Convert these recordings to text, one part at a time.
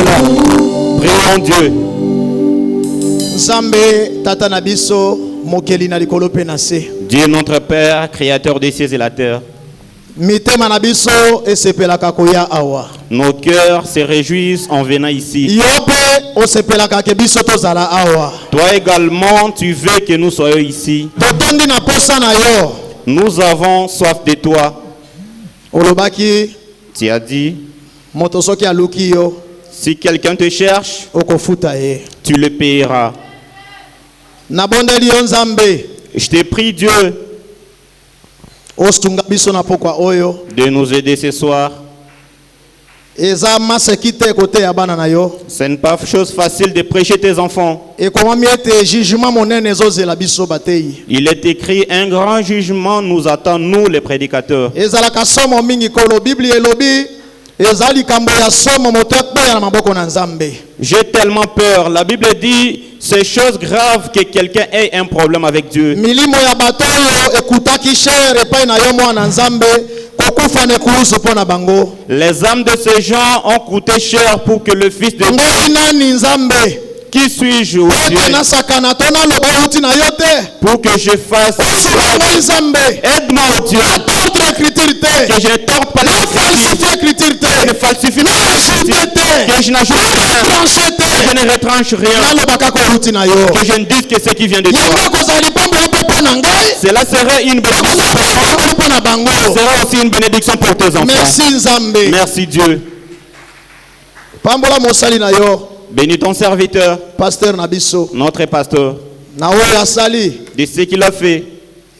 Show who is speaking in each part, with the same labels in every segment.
Speaker 1: Prions Dieu.
Speaker 2: Nzambe tata na biso mokeli na likolo pe na se.
Speaker 1: Dieu notre Père, créateur des cieux et la terre.
Speaker 2: Mitema na biso esepelaka koya awa.
Speaker 1: Nos cœurs se réjouissent en venant ici.
Speaker 2: Yo pe osepelaka ke biso tozala awa.
Speaker 1: Toi également, tu veux que nous soyons ici.
Speaker 2: Totondi na posa na yo.
Speaker 1: Nous avons soif de toi.
Speaker 2: Olobaki
Speaker 1: Tu as dit,
Speaker 2: moto soki aluki yo
Speaker 1: si quelqu'un te cherche,
Speaker 2: okofuta ye.
Speaker 1: tu le payeras.
Speaker 2: Na bondeli yo Nzambe
Speaker 1: Je te prie Dieu
Speaker 2: osunga biso na pokwa oyo.
Speaker 1: de nous aider ce soir.
Speaker 2: Eza maseki te kote ya bana na yo.
Speaker 1: Ce n'est pas chose facile de prêcher tes enfants.
Speaker 2: Ekomami ete jugement monene ezozela biso batei.
Speaker 1: Il est écrit, un grand jugement nous attend, nous les prédicateurs.
Speaker 2: Ezalaka somo mingi kolo Biblia elobi ezali kambo ya somo moto pe na maboko na Nzambe.
Speaker 1: J'ai tellement peur. La Bible dit, c'est chose grave que quelqu'un ait un problème avec Dieu.
Speaker 2: Milimo ya bato ekutaki cher epai na yo mwana Nzambe kokufa ne kuhusu pona bango.
Speaker 1: Les âmes de ces gens ont coûté cher pour que le Fils de
Speaker 2: Ngai
Speaker 1: Dieu,
Speaker 2: nani Nzambe
Speaker 1: qui suis-je au Dieu,
Speaker 2: na sakana tona loba uti na yote.
Speaker 1: pour que je fasse
Speaker 2: Ngai Nzambe
Speaker 1: aide-moi au Dieu,
Speaker 2: tordre écriture te.
Speaker 1: que je ne torde pas
Speaker 2: Na
Speaker 1: les Écritures,
Speaker 2: falsifier écriture
Speaker 1: que je ne
Speaker 2: te.
Speaker 1: falsifie
Speaker 2: Na
Speaker 1: pas les
Speaker 2: ajoute
Speaker 1: Écritures,
Speaker 2: te.
Speaker 1: que je n'ajoute rien,
Speaker 2: Tranché
Speaker 1: que je
Speaker 2: te.
Speaker 1: ne retranche rien,
Speaker 2: Na lobaka ko uti na yo.
Speaker 1: que je ne dise que ce qui vient de toi.
Speaker 2: Yango kozali pambolo pe pona ngai.
Speaker 1: Cela serait une bénédiction pour moi,
Speaker 2: Pambolo pona bango.
Speaker 1: sera aussi une bénédiction pour tes enfants.
Speaker 2: Merci Nzambe.
Speaker 1: Merci Dieu.
Speaker 2: Pambola mosali na yo.
Speaker 1: Bénis ton serviteur,
Speaker 2: Pasteur na biso.
Speaker 1: notre pasteur,
Speaker 2: Na oyo asali
Speaker 1: de ce qu'il a fait.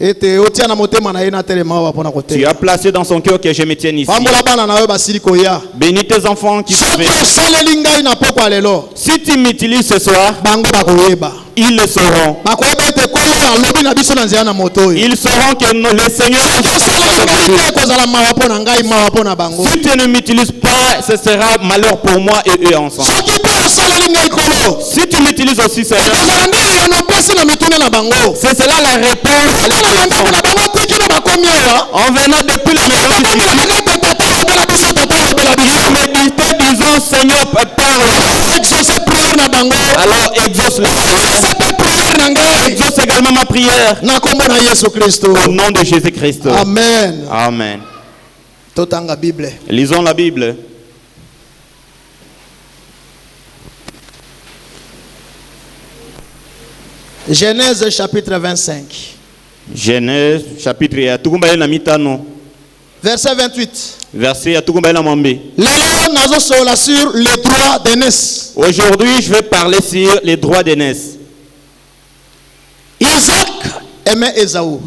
Speaker 2: ete otia na motema na ye na telema wa pona kote.
Speaker 1: Tu as placé dans son cœur que je me tienne ici.
Speaker 2: Pambola bana na yo basili koya.
Speaker 1: Bénis tes enfants qui sont
Speaker 2: Soki
Speaker 1: venus.
Speaker 2: osaleli ngai na pokwa lelo.
Speaker 1: Si tu m'utilises ce soir,
Speaker 2: Bango bakoyeba.
Speaker 1: ils le sauront.
Speaker 2: Bakoyeba ete koyo alobi na biso na nzela na moto oyo.
Speaker 1: Ils sauront que le Seigneur a
Speaker 2: Soki osaleli ngai te kozala mawa pona ngai mawa pona bango.
Speaker 1: Si tu ne m'utilises pas, ce sera malheur pour moi et eux ensemble.
Speaker 2: Soki pe osaleli ngai kolo.
Speaker 1: Si tu m'utilises aussi, Seigneur,
Speaker 2: Ekozala nde ya na pesi na mituna na bango.
Speaker 1: c'est cela la réponse à
Speaker 2: Eza na
Speaker 1: leurs
Speaker 2: mangambo na
Speaker 1: questions.
Speaker 2: bango te kino bakomi awa.
Speaker 1: En venant depuis la maison
Speaker 2: Bakomi na
Speaker 1: ici,
Speaker 2: bango te tata yobela biso tata yobela biso.
Speaker 1: mais ils te disant, Seigneur, parle.
Speaker 2: Exauce prière na bango.
Speaker 1: Alors exauce la
Speaker 2: Exauce pe prière na ngai.
Speaker 1: Exauce également ma prière.
Speaker 2: Na kombo na Yesu Kristo.
Speaker 1: Au nom de Jésus-Christ.
Speaker 2: Amen.
Speaker 1: Amen.
Speaker 2: Totanga Bible.
Speaker 1: Lisons la Bible.
Speaker 2: Genèse chapitre 25.
Speaker 1: Genèse chapitre ya tukumba na mitano.
Speaker 2: Verset 28.
Speaker 1: Verset ya tukumba na mambe.
Speaker 2: Lelo nazo sola sur les droits d'aînesse.
Speaker 1: Aujourd'hui, je vais parler sur les droits d'aînesse.
Speaker 2: Isaac aimait Ésaü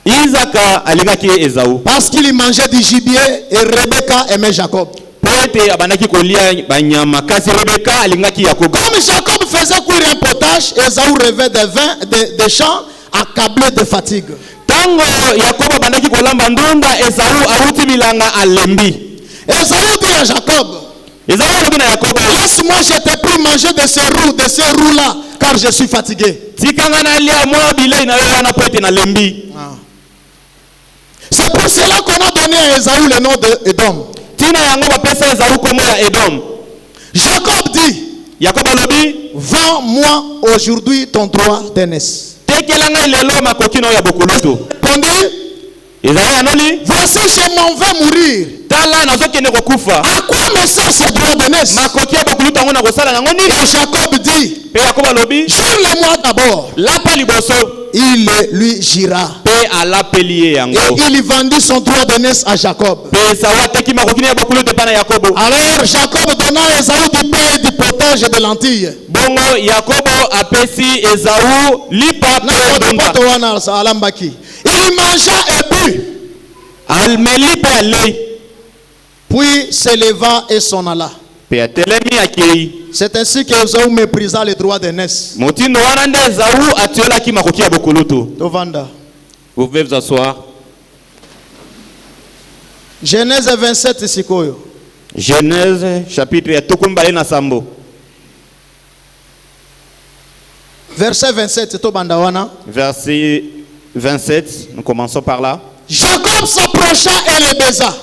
Speaker 1: Isaac alingaki Esaü.
Speaker 2: parce qu'il y mangeait du gibier et Rebecca aimait Jacob.
Speaker 1: Poete abanaki kolia banyama kasi Rebeka alingaki Yakobo.
Speaker 2: Comme Jacob faisait couler un potage, Ésaü rêvait des vins des champs accablé de fatigue.
Speaker 1: Tango Yakobo abanaki kolamba ndunda, Esaü auti bilanga alembi.
Speaker 2: Ésaü dit à Jacob,
Speaker 1: Esaü alobi na Yakobo,
Speaker 2: laisse-moi, je te prie manger de ces roues-là, car je suis fatigué.
Speaker 1: tikanga na lia mwa bilei na yo wana poete na lembi.
Speaker 2: C'est pour cela qu'on a donné à Ésaü le nom d'Édom.
Speaker 1: Tina yango bapesa Esaü kombo ya Edom.
Speaker 2: Jacob dit,
Speaker 1: Yakobo alobi,
Speaker 2: vends-moi aujourd'hui ton droit d'aînesse.
Speaker 1: tekela ngai lelo makoki na yo ya bokulutu.
Speaker 2: Répondit,
Speaker 1: Esaü anoli,
Speaker 2: voici je m'en vais mourir.
Speaker 1: tala nazokende kokufa.
Speaker 2: À quoi me sert ce droit d'aînesse?
Speaker 1: Makoki ya bokulutu yango na kosala nango nini?
Speaker 2: Et Jacob dit,
Speaker 1: Pe Yakobo alobi,
Speaker 2: jure-le-moi d'abord.
Speaker 1: lapa liboso.
Speaker 2: Il lui jura.
Speaker 1: Pe alapeli ye yango.
Speaker 2: Et il vendit son droit d'aînesse à Jacob.
Speaker 1: Pe Esaü ateki makoki na ye bokulutu epai na Yakobo.
Speaker 2: Alors Jacob donna à Ésaü du pain, du potage et de lentilles.
Speaker 1: Bongo Yakobo apesi Esaü lipa pe ndunda.
Speaker 2: Il mangea et but.
Speaker 1: Almeli pe alei.
Speaker 2: Puis se leva et s'en alla.
Speaker 1: Pe atelemi akei.
Speaker 2: C'est ainsi que Ésaü méprisa les droits d'aînesse.
Speaker 1: Motindo wana nde Esaü atiolaki makoki ya bokulutu.
Speaker 2: Tovanda.
Speaker 1: Vous pouvez vous asseoir.
Speaker 2: Genèse 27 sikoyo.
Speaker 1: Genèse chapitre ya tukumbale na sambo.
Speaker 2: Verset 27 tobanda wana.
Speaker 1: Verset 27, nous commençons par là.
Speaker 2: Jacob s'approcha et le baisa.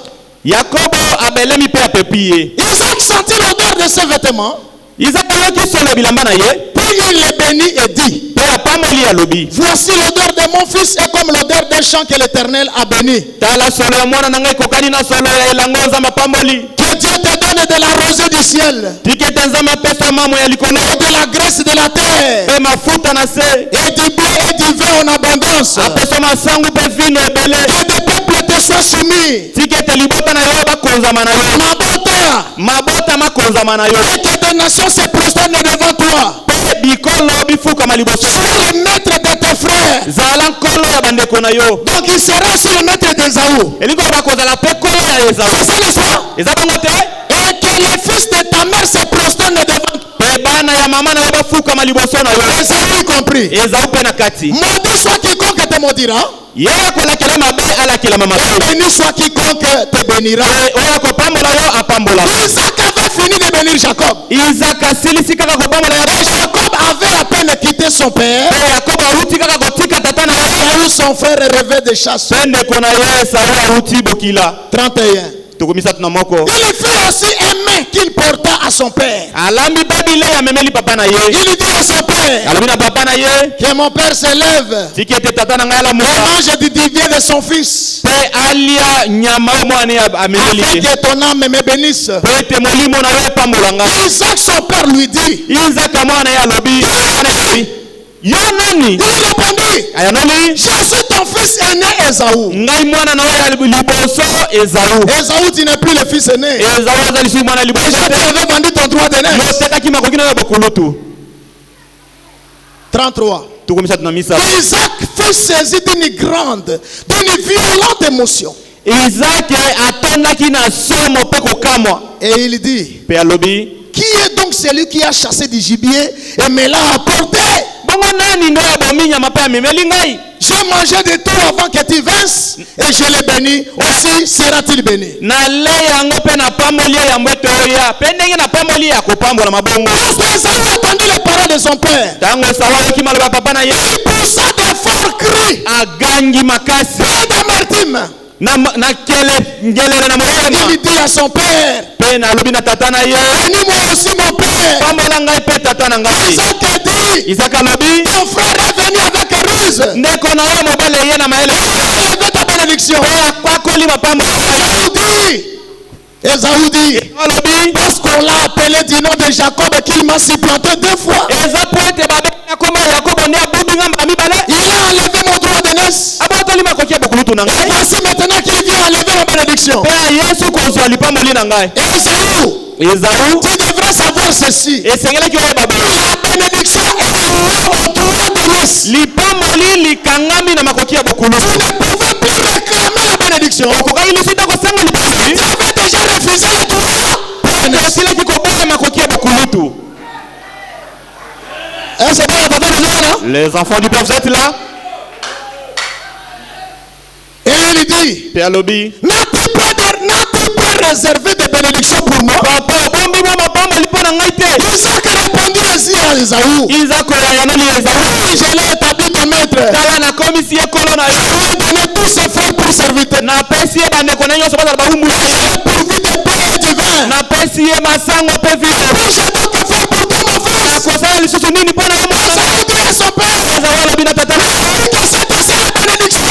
Speaker 1: Yakobo abelemi pe apepie.
Speaker 2: Isaac sentit l'odeur de ses vêtements.
Speaker 1: Isaac alaki solo bilamba na ye.
Speaker 2: Puis il les bénit et dit,
Speaker 1: Pe apamoli ya lobi.
Speaker 2: voici l'odeur de mon fils est comme l'odeur d'un champ que l'Éternel a béni.
Speaker 1: Tala solo ya mwana na ngai kokani na solo ya elango nzambe apamboli.
Speaker 2: Que Dieu te donne de la rosée du ciel
Speaker 1: Tike te nzambe apesa mamo ya likolo.
Speaker 2: et de la graisse de la terre
Speaker 1: Pe mafuta na se.
Speaker 2: et du blé et du vin en abondance.
Speaker 1: Apesa masangu pe vino ebele.
Speaker 2: Que des peuples te soient soumis.
Speaker 1: Tike te libota na yo bakonzama na yo.
Speaker 2: Mabota.
Speaker 1: Mabota makonzama na yo.
Speaker 2: Et que des nations se prosternent devant toi.
Speaker 1: Pe bikolo bifukama liboso.
Speaker 2: Sois le maître de tes frères.
Speaker 1: Zala nkolo ya bandeko na yo.
Speaker 2: Donc il sera aussi le maître d'Ésaü.
Speaker 1: Elingo bakozala pe kolo ya
Speaker 2: C'est
Speaker 1: Esawu.
Speaker 2: ça, n'est-ce pas?
Speaker 1: Eza bongo te?
Speaker 2: Et que les fils de ta mère se prosternent devant toi.
Speaker 1: Pe bana ya mama na yo bafukama liboso na yo.
Speaker 2: Esaü y compris.
Speaker 1: Ezawu pe na kati.
Speaker 2: Maudit soit quiconque te maudira.
Speaker 1: Yeye akolakela mabe alakela mabe.
Speaker 2: Et béni soit quiconque te bénira.
Speaker 1: Oyo akopambola yo apambola.
Speaker 2: Isaac avait fini de bénir Jacob.
Speaker 1: Isaka asilisi kaka kopambola
Speaker 2: Et
Speaker 1: Yakobo.
Speaker 2: Jacob avait à peine quitté son père.
Speaker 1: Pe Yakobo awuti kaka kotika tata na ye.
Speaker 2: Esaü, son frère, rêvait de chasse.
Speaker 1: Pe ndeko na ye Esawu awuti bokila.
Speaker 2: 31.
Speaker 1: Tokomisatu na moko.
Speaker 2: Il fit aussi un main qu'il porta à son père.
Speaker 1: Alambi babile ya memeli papa na ye.
Speaker 2: Il dit à son père
Speaker 1: Alobi na papa na ye.
Speaker 2: que mon père se lève
Speaker 1: Tiki ete tata na ngai
Speaker 2: et
Speaker 1: alamuka.
Speaker 2: mange du dubier de son fils,
Speaker 1: Pe alia nyama oyo mwana ya amemeli
Speaker 2: afin
Speaker 1: ye.
Speaker 2: que ton âme me bénisse.
Speaker 1: Po ete molimo na yo epambola ngai.
Speaker 2: Isaac, son père, lui dit,
Speaker 1: Isaka mwana ye alobi. Yo nani?
Speaker 2: il répondit,
Speaker 1: Ayanoli.
Speaker 2: je suis ton fils aîné Esaü.
Speaker 1: Ngai mwana na yo ya liboso Ezawu.
Speaker 2: Esaü, tu n'es plus le fils aîné.
Speaker 1: Ezawu aza lisusu mwana liboso
Speaker 2: Déjà, tu
Speaker 1: te.
Speaker 2: avais vendu ton droit
Speaker 1: Yo
Speaker 2: d'aînesse.
Speaker 1: otekaki makoki na yo bokulutu.
Speaker 2: 33.
Speaker 1: Tokomisatu na misa.
Speaker 2: Isaac fut saisi d'une violente émotion.
Speaker 1: Isaac atondaki na somo pe kokamwa.
Speaker 2: Et il dit,
Speaker 1: Pe alobi.
Speaker 2: qui est donc celui qui a chassé du gibier et me l'a apporté?
Speaker 1: Bongo nani ndo ya bominyama pe amemeli ngai?
Speaker 2: J'ai mangé de tout avant que tu vinsses et je l'ai béni. Aussi sera-t-il béni.
Speaker 1: Nale yango pe na pamboli ya mbete oya. Pe ndenge na pamboli ya kopambola mabongo.
Speaker 2: Lorsque Esaü entendit les paroles de son père,
Speaker 1: Tango Esawu ayoki maloba ya papa na ye.
Speaker 2: il poussa de forts cris,
Speaker 1: Agangi makasi.
Speaker 2: plein d'amertume.
Speaker 1: Na kele ngelele na motema.
Speaker 2: Il dit à son père,
Speaker 1: Pe na lobi na tata na ye.
Speaker 2: bénis-moi aussi mon père.
Speaker 1: Pambola ngai pe tata na ngai.
Speaker 2: Isaac dit,
Speaker 1: Isaka alobi.
Speaker 2: ton frère est venu avec ruse.
Speaker 1: Ndeko na yo mobali ye na mayele.
Speaker 2: Il a enlevé ta bénédiction.
Speaker 1: Pe akwakoli mapambo.
Speaker 2: Esaü dit,
Speaker 1: Alobi.
Speaker 2: parce qu'on l'a appelé du nom de Jacob qu'il m'a supplanté 2 fois.
Speaker 1: Eza po ete babe Yakobo nde abubi nga mbala mibale.
Speaker 2: Il a enlevé mon droit d'aînesse.
Speaker 1: Abotoli makoki ya bokulutu na
Speaker 2: Et
Speaker 1: ngai.
Speaker 2: voici maintenant qu'il vient enlever ma bénédiction.
Speaker 1: Pe Yesu kozwa lipamboli na ngai.
Speaker 2: Esaü,
Speaker 1: Ezawu.
Speaker 2: tu devrais savoir ceci.
Speaker 1: Esengelaki oyeba boye.
Speaker 2: La bénédiction est liée au droit d'aînesse.
Speaker 1: Lipamboli likangami na makoki ya
Speaker 2: Tu
Speaker 1: bokulutu.
Speaker 2: ne pouvais plus réclamer la bénédiction.
Speaker 1: Okokaki lisusu te kosanga lipamboli.
Speaker 2: Tu avais déjà refusé le droit d'aînesse.
Speaker 1: Osilaki koboya makoki ya bokulutu.
Speaker 2: Est-ce que la tata là?
Speaker 1: Les enfants du père, vous êtes là?
Speaker 2: Et il dit,
Speaker 1: Pe alobi.
Speaker 2: n'as-tu pas réservé des bénédictions pour moi?
Speaker 1: Papa obombi nga mapamboli mpo na ngai te.
Speaker 2: Isaac répondit ainsi à Esaü.
Speaker 1: Isaka ayanoli Ezawu.
Speaker 2: Oui, je l'ai établi comme maître.
Speaker 1: Tala nakomisi ye kolo na
Speaker 2: Je
Speaker 1: yo.
Speaker 2: lui ai donné tous ses frères pour serviteur.
Speaker 1: Napesi ye bandeko na nyonso bazala bawumbu.
Speaker 2: Je l'ai pourvu de blé et du vin.
Speaker 1: Napesi ye masango mpe vino.
Speaker 2: Puis-je donc faire pour toi, mon fils?
Speaker 1: Nakosala lisusu nini mpo na yo mwana?
Speaker 2: Esaü dit à son père,
Speaker 1: Ezawu alobi na tata.
Speaker 2: celui qui s'est assis la bénédiction,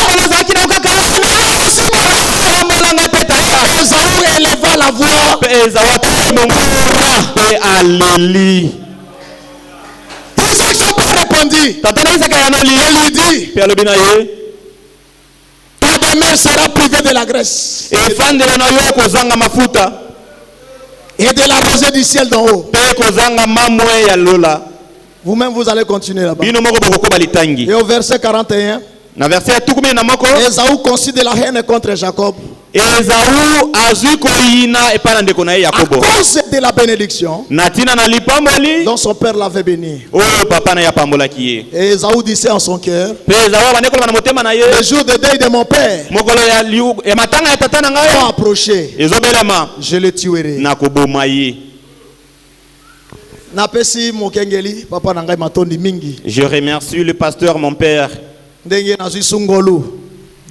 Speaker 1: Mpo nazalaki na kokaka.
Speaker 2: bénira aussi mon fils.
Speaker 1: Pambola ngai mpe tata.
Speaker 2: Esaü éleva la voix.
Speaker 1: Mpe Ezawu atali mongo. Mpe aleli.
Speaker 2: Isaac, son père, répondit
Speaker 1: Tata na Isaka ayanoli.
Speaker 2: et lui dit,
Speaker 1: Mpe alobi na ye.
Speaker 2: ta demeure sera privée de la graisse
Speaker 1: Efandelo na yo kozanga mafuta.
Speaker 2: et de la rosée du ciel d'en haut.
Speaker 1: Mpe kozanga mamwe ya lola.
Speaker 2: Vous-même, vous allez continuer là-bas.
Speaker 1: Bino moko bokokoba litangi.
Speaker 2: Et au verset 41,
Speaker 1: Na verset ya tukumi na moko.
Speaker 2: Esaü conçut de la haine contre Jacob
Speaker 1: Ezawu azwi koyina epai na ndeko na ye
Speaker 2: à
Speaker 1: Yakobo.
Speaker 2: cause de la bénédiction
Speaker 1: Na ntina na lipamboli
Speaker 2: dont son père l'avait béni.
Speaker 1: oyo papa na ye apambolaki ye.
Speaker 2: Et Esaü disait en son cœur,
Speaker 1: Mpe Ezawu abandi koloba na motema na ye.
Speaker 2: le jour de deuil de mon père
Speaker 1: Mokolo ya matanga ya tata na
Speaker 2: sont
Speaker 1: ngai
Speaker 2: approchés,
Speaker 1: ezobelema
Speaker 2: je le tuerai.
Speaker 1: na koboma ye.
Speaker 2: Napesi mokengeli papa na ngai matondi mingi
Speaker 1: Je remercie le pasteur mon père
Speaker 2: ndenge nazwi sungolu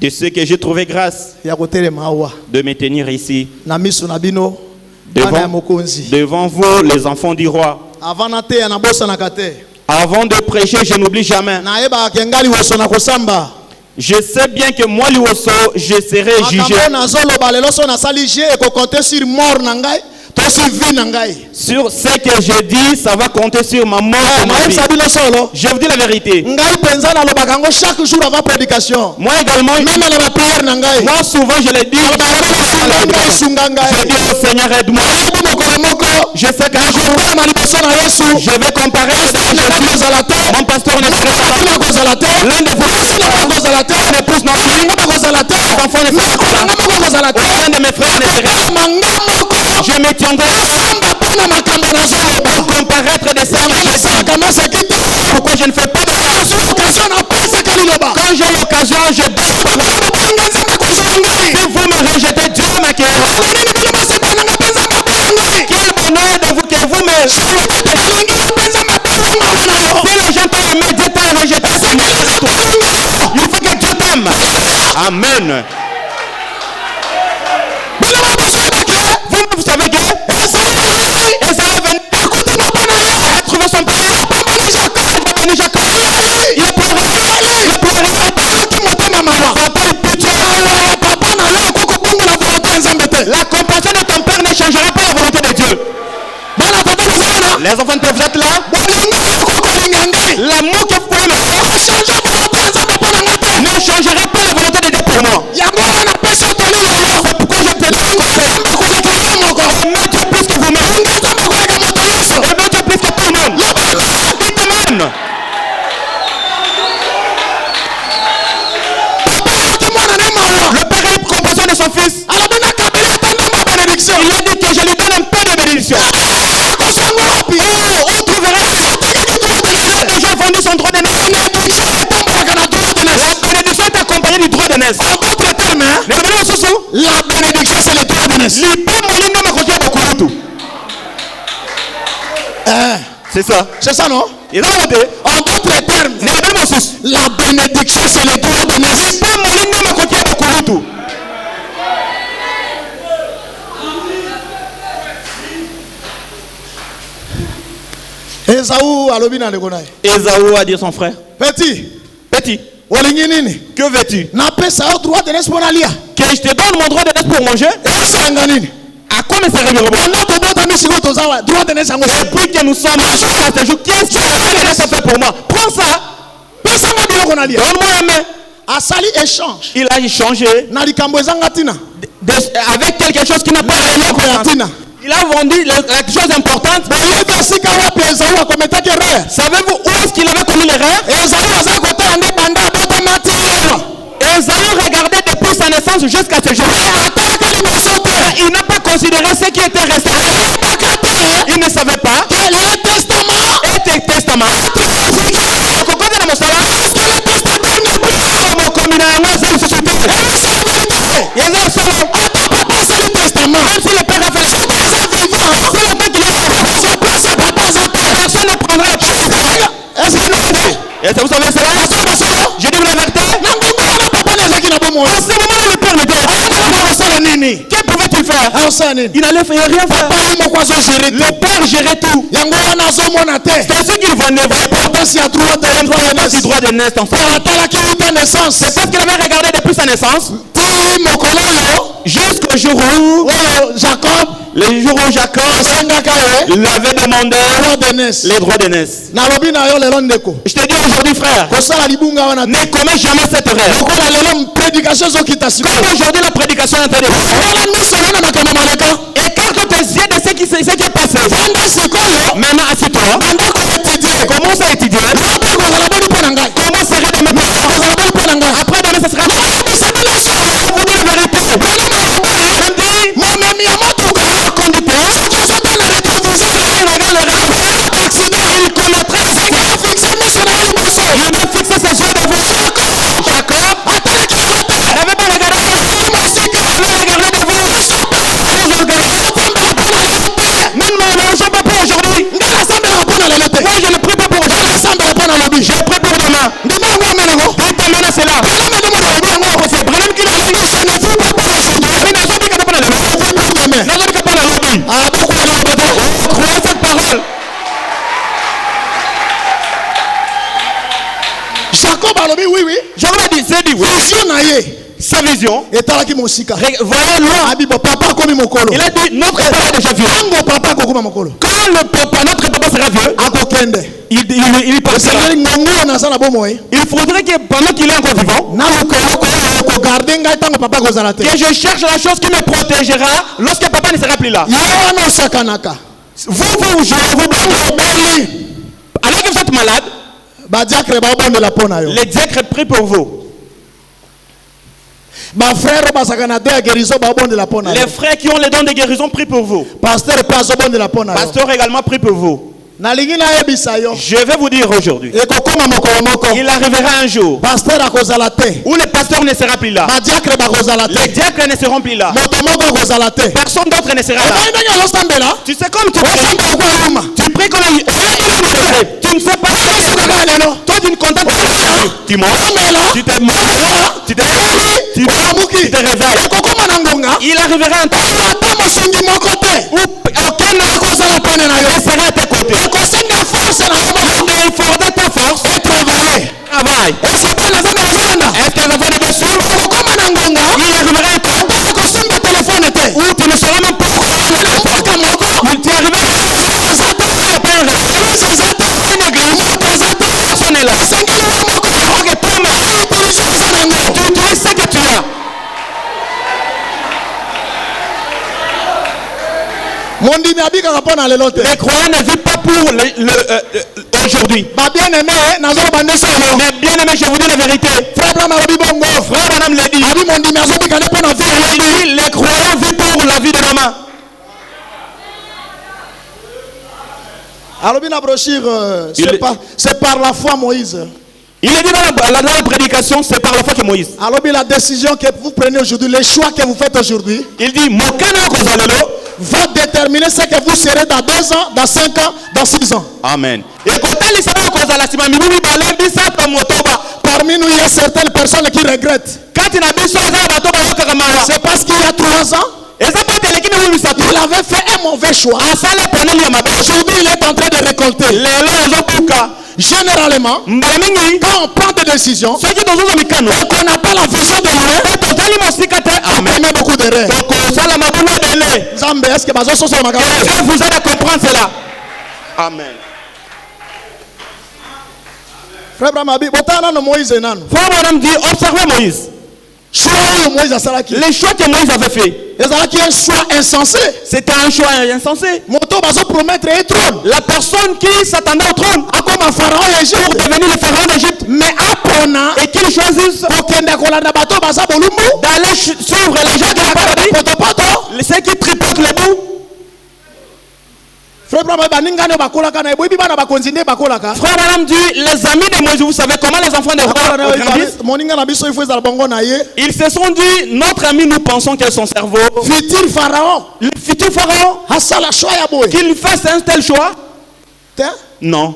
Speaker 1: de ce que j'ai trouvé grâce
Speaker 2: ya kotelema awa
Speaker 1: de me tenir ici
Speaker 2: na miso na bino bana ya mokonzi.
Speaker 1: devant vous, les enfants du roi.
Speaker 2: Avant na te na bosa na kate
Speaker 1: Avant de prêcher, je n'oublie jamais.
Speaker 2: na yeba kengali woso na kosamba.
Speaker 1: Je sais bien que moi, Liwoso, je serai jugé.
Speaker 2: Makambo na zoloba lelo so na sali je ko compter sur mort na ngai to sur vie na ngai.
Speaker 1: Sur ce que je dis, ça va compter sur ma mort et ma vie. Je vous dis la vérité.
Speaker 2: Ngai penza na lobaka ngo chaque jour avant prédication.
Speaker 1: Moi également,
Speaker 2: Même na la prière na ngai.
Speaker 1: moi souvent je le dis. Je dis au Seigneur, aide-moi. Je sais qu'un jour, je vais comparer devant Jésus. Mon pasteur ne sera pas là. L'un de vous, n'épouse non plus. Mes enfants ne seront pas là. Aucun de mes frères ne sera. Je me tiendrai pour comparaître des saints. Pourquoi je ne fais pas de ça? Quand j'ai l'occasion, je dis parole. Si vous me rejetez, Dieu m'accueillera. Quel bonheur de vous que vous me... Si les gens t'ont aimé, Dieu t'a rejeté. Il faut que Dieu t'aime. Amen. Vous savez que Esaü est venu à trouver son père. Il est venu Jacob. Il a pleuré. Il a pleuré. Papa est pitié. La compassion de ton père ne changera pas la volonté de Dieu. Les enfants peuvent être là. L'amour que vous m'aimez ne changera pas la volonté de Dieu pour moi. C'est pourquoi je peux dire aimez Dieu plus que vous-même. Aimez Dieu plus que tout le monde. Dites Amen. Le père a eu compassion de son fils. Il a dit que je lui donne un peu de bénédiction. Où trouveras-tu? Déjà vendu son droit d'aînesse. La bénédiction est accompagnée du droit d'aînesse.
Speaker 2: En d'autres termes, la bénédiction c'est le droit d'aînesse.
Speaker 1: C'est ça.
Speaker 2: C'est ça, non? En d'autres termes, la bénédiction c'est le droit d'aînesse.
Speaker 1: Esaü a dit à son frère,
Speaker 2: Petit,
Speaker 1: que veux-tu?
Speaker 2: que
Speaker 1: Que je te donne mon droit d'aînesse pour manger? À quoi me sert le droit? Depuis que nous sommes à ce jour, qu'est-ce que ça fait pour moi? Prends ça. Donne-moi la main.
Speaker 2: Asali échange.
Speaker 1: Il a échangé avec quelque chose qui n'a pas d'importance. Il a vendu la chose importante. Savez-vous où est-ce qu'il avait commis l'erreur? Esaü regardait depuis sa naissance jusqu'à ce jour. Il n'a pas considéré ce qui était resté. Il ne savait pas que le testament même si le père a fait si longtemps qu'il est personne ne prendra. Est-ce que vous savez cela? Je dis la vérité. À ce moment-là, le père n'était pas. Que pouvait-il faire? Il n'allait rien faire. Le père gérait tout. C'est ce qu'il ne voyait pas. L'importance du droit de naissance. C'est parce qu'il avait regardé depuis sa naissance jusqu'au jour où le jour où Jacob lui avait demandé les droits d'aînesse. Je te dis aujourd'hui, frère, ne commets jamais cette erreur. Comme aujourd'hui la prédication est intéressante. Écarte tes yeux de ce qui est passé. Maintenant, assis-toi. Commence à étudier. Comment serait demain? Après demain, ce sera. Je vous dis la vérité. Je dis, le conducteur, il commettra. Il va fixer ses yeux devant. Jacob n'avait pas regardé. Il avait regardé devant. Les organes. Même moi, je ne prie pas pour aujourd'hui. Moi, je ne prie pas pour aujourd'hui.
Speaker 2: amen. Ah, donc,
Speaker 1: On va croire cette parole.
Speaker 2: Jacob a dit oui.
Speaker 1: Jacob a dit, c'est dit oui.
Speaker 2: Vision na ye.
Speaker 1: Sa vision.
Speaker 2: Et t'as là qui mosika.
Speaker 1: Voyez loin.
Speaker 2: Abibo papa comme mokolo.
Speaker 1: Il a dit notre papa est déjà vieux.
Speaker 2: Tango papa kokuma mokolo.
Speaker 1: Quand le papa, notre papa sera vieux,
Speaker 2: Akokende.
Speaker 1: il partira.
Speaker 2: Ngongo na sala bomoy.
Speaker 1: Il faudrait que pendant qu'il est encore vivant,
Speaker 2: Na lokolo ko garder ngai tango papa ko zalate.
Speaker 1: que je cherche la chose qui me protégera lorsque papa ne sera plus là.
Speaker 2: Yewa no sakanaka.
Speaker 1: Vous jouez, vous blaguez. Alors que vous êtes malade,
Speaker 2: Ba diacre ba bonde la pona yo.
Speaker 1: les diacres prient pour vous.
Speaker 2: Ba frère ba sakana de guérison ba bonde la pona.
Speaker 1: Les frères qui ont les dons de guérison prient pour vous.
Speaker 2: Pasteur pas so bonde la pona.
Speaker 1: Pasteur également prie pour vous.
Speaker 2: Na lingi na ebisa yo.
Speaker 1: Je vais vous dire aujourd'hui,
Speaker 2: E kokoma mokolo moko.
Speaker 1: il arrivera un jour
Speaker 2: Pasteur akozalate.
Speaker 1: où le pasteur ne sera plus là.
Speaker 2: Ba diacre ba
Speaker 1: Les
Speaker 2: kozalate.
Speaker 1: diacres ne seront plus là.
Speaker 2: Moto moko akozalate.
Speaker 1: Personne d'autre ne sera là.
Speaker 2: Eba ndenge zo stambela.
Speaker 1: Tu sais comme tu pries.
Speaker 2: Osamba ko yuma.
Speaker 1: Tu pries comme tu ne sais pas. Toi tu ne comptes pas. Tu manges. Tu te manges. Tu te tu te réveilles.
Speaker 2: Ekokoma na ngonga.
Speaker 1: Il arrivera un temps
Speaker 2: Ata mosungi moko te.
Speaker 1: où aucun ne
Speaker 2: Akozala pene na yo.
Speaker 1: sera à tes côtés.
Speaker 2: Ekosenga force na yo moko.
Speaker 1: Mais il faudra ta force
Speaker 2: Et travailler.
Speaker 1: travail.
Speaker 2: Est-ce que bana zanga bazolanda?
Speaker 1: Est-ce que les enfants de Dieu suivent?
Speaker 2: Ekokoma na ngonga.
Speaker 1: Il arrivera un temps
Speaker 2: Ata okosimba telefone te.
Speaker 1: où tu ne sauras même pas où
Speaker 2: Okende na mboka moko.
Speaker 1: tu es arrivé.
Speaker 2: Aza te. Église aza te. Moto aza te.
Speaker 1: Personne n'est là.
Speaker 2: Esengeli yo moko.
Speaker 1: Ok, toi-même,
Speaker 2: Utiliser oza nango.
Speaker 1: tu utilises ce que tu as.
Speaker 2: Mondimi abikaka mpo na lelo te.
Speaker 1: Les croyants ne vivent pas pour aujourd'hui.
Speaker 2: Ba-bien-aimé, nazoloba nde solo.
Speaker 1: Mais bien aimé, je vous dis la vérité.
Speaker 2: Frère Abraham alobi bongo.
Speaker 1: Frère Madame l'a dit.
Speaker 2: Abi mondimi azobika nde mpo na vie ya
Speaker 1: Il
Speaker 2: lobi.
Speaker 1: dit, les croyants vivent pour la vie de demain.
Speaker 2: Alobi na brochure,
Speaker 1: Il-
Speaker 2: c'est par la foi Moïse.
Speaker 1: Il est dit dans la prédication, c'est par la foi que Moïse.
Speaker 2: Alobi la décision que vous prenez aujourd'hui, les choix que vous faites aujourd'hui,
Speaker 1: Il dit, Mokana Kozalelo.
Speaker 2: va déterminer ce que vous serez dans 2 ans, dans 5 ans, dans 6 ans.
Speaker 1: Amen. Et quand elle sera Kozala, si mamie lui balai bisa to motoba.
Speaker 2: Parmi nous, il y a certaines personnes qui regrettent.
Speaker 1: Quand il a biso za batoba yokakamawa.
Speaker 2: C'est parce qu'il y a 3 ans,
Speaker 1: Et ça peut être l'équipe de Misato.
Speaker 2: il avait fait un mauvais choix.
Speaker 1: Asale poneli ya mabe.
Speaker 2: Aujourd'hui, il est en train de récolter.
Speaker 1: Lelo azobuka.
Speaker 2: Généralement,
Speaker 1: Mbalamingi.
Speaker 2: quand on prend des décisions
Speaker 1: Ce qui nous a mikano.
Speaker 2: et qu'on n'a pas la vision de Dieu,
Speaker 1: Totali mosikate.
Speaker 2: on
Speaker 1: Amen.
Speaker 2: commet beaucoup d'erreurs.
Speaker 1: Donc, ça la mabula bele.
Speaker 2: Nzambe, est-ce que bazo soso makambo?
Speaker 1: Est-ce que vous allez comprendre cela? Amen.
Speaker 2: Frère Abraham abi, botana no Moïse nano.
Speaker 1: Frère Madame dit, observez Moïse.
Speaker 2: Choix oyo Moïse asalaki.
Speaker 1: Les choix que Moïse avait fait,
Speaker 2: Ezalaki un choix insensé.
Speaker 1: c'était un choix insensé.
Speaker 2: Moto bazo promettre un trône.
Speaker 1: La personne qui s'attendait au trône
Speaker 2: Akoma pharaon ya
Speaker 1: pour
Speaker 2: Égypte.
Speaker 1: devenir le pharaon d'Égypte
Speaker 2: Mais apona
Speaker 1: et qu'il choisisse
Speaker 2: kokende kolanda bato baza bolumbu.
Speaker 1: d'aller suivre les gens qui n'ont pas la vie,
Speaker 2: Potopoto.
Speaker 1: ceux qui tripotent les bouts.
Speaker 2: Frère Abraham baningane bakolaka na eboyi bana bakonzi nde bakolaka.
Speaker 1: Frère Madame dit, les amis de Moïse, vous savez comment les enfants de roi grandissent?
Speaker 2: Moninga na biso ifo ezala bongo na ye.
Speaker 1: Ils se sont dit, notre ami, nous pensons que son cerveau,
Speaker 2: Futur pharaon.
Speaker 1: le futur pharaon,
Speaker 2: Asala choix ya boy.
Speaker 1: qu'il fasse un tel choix?
Speaker 2: Te?
Speaker 1: Non.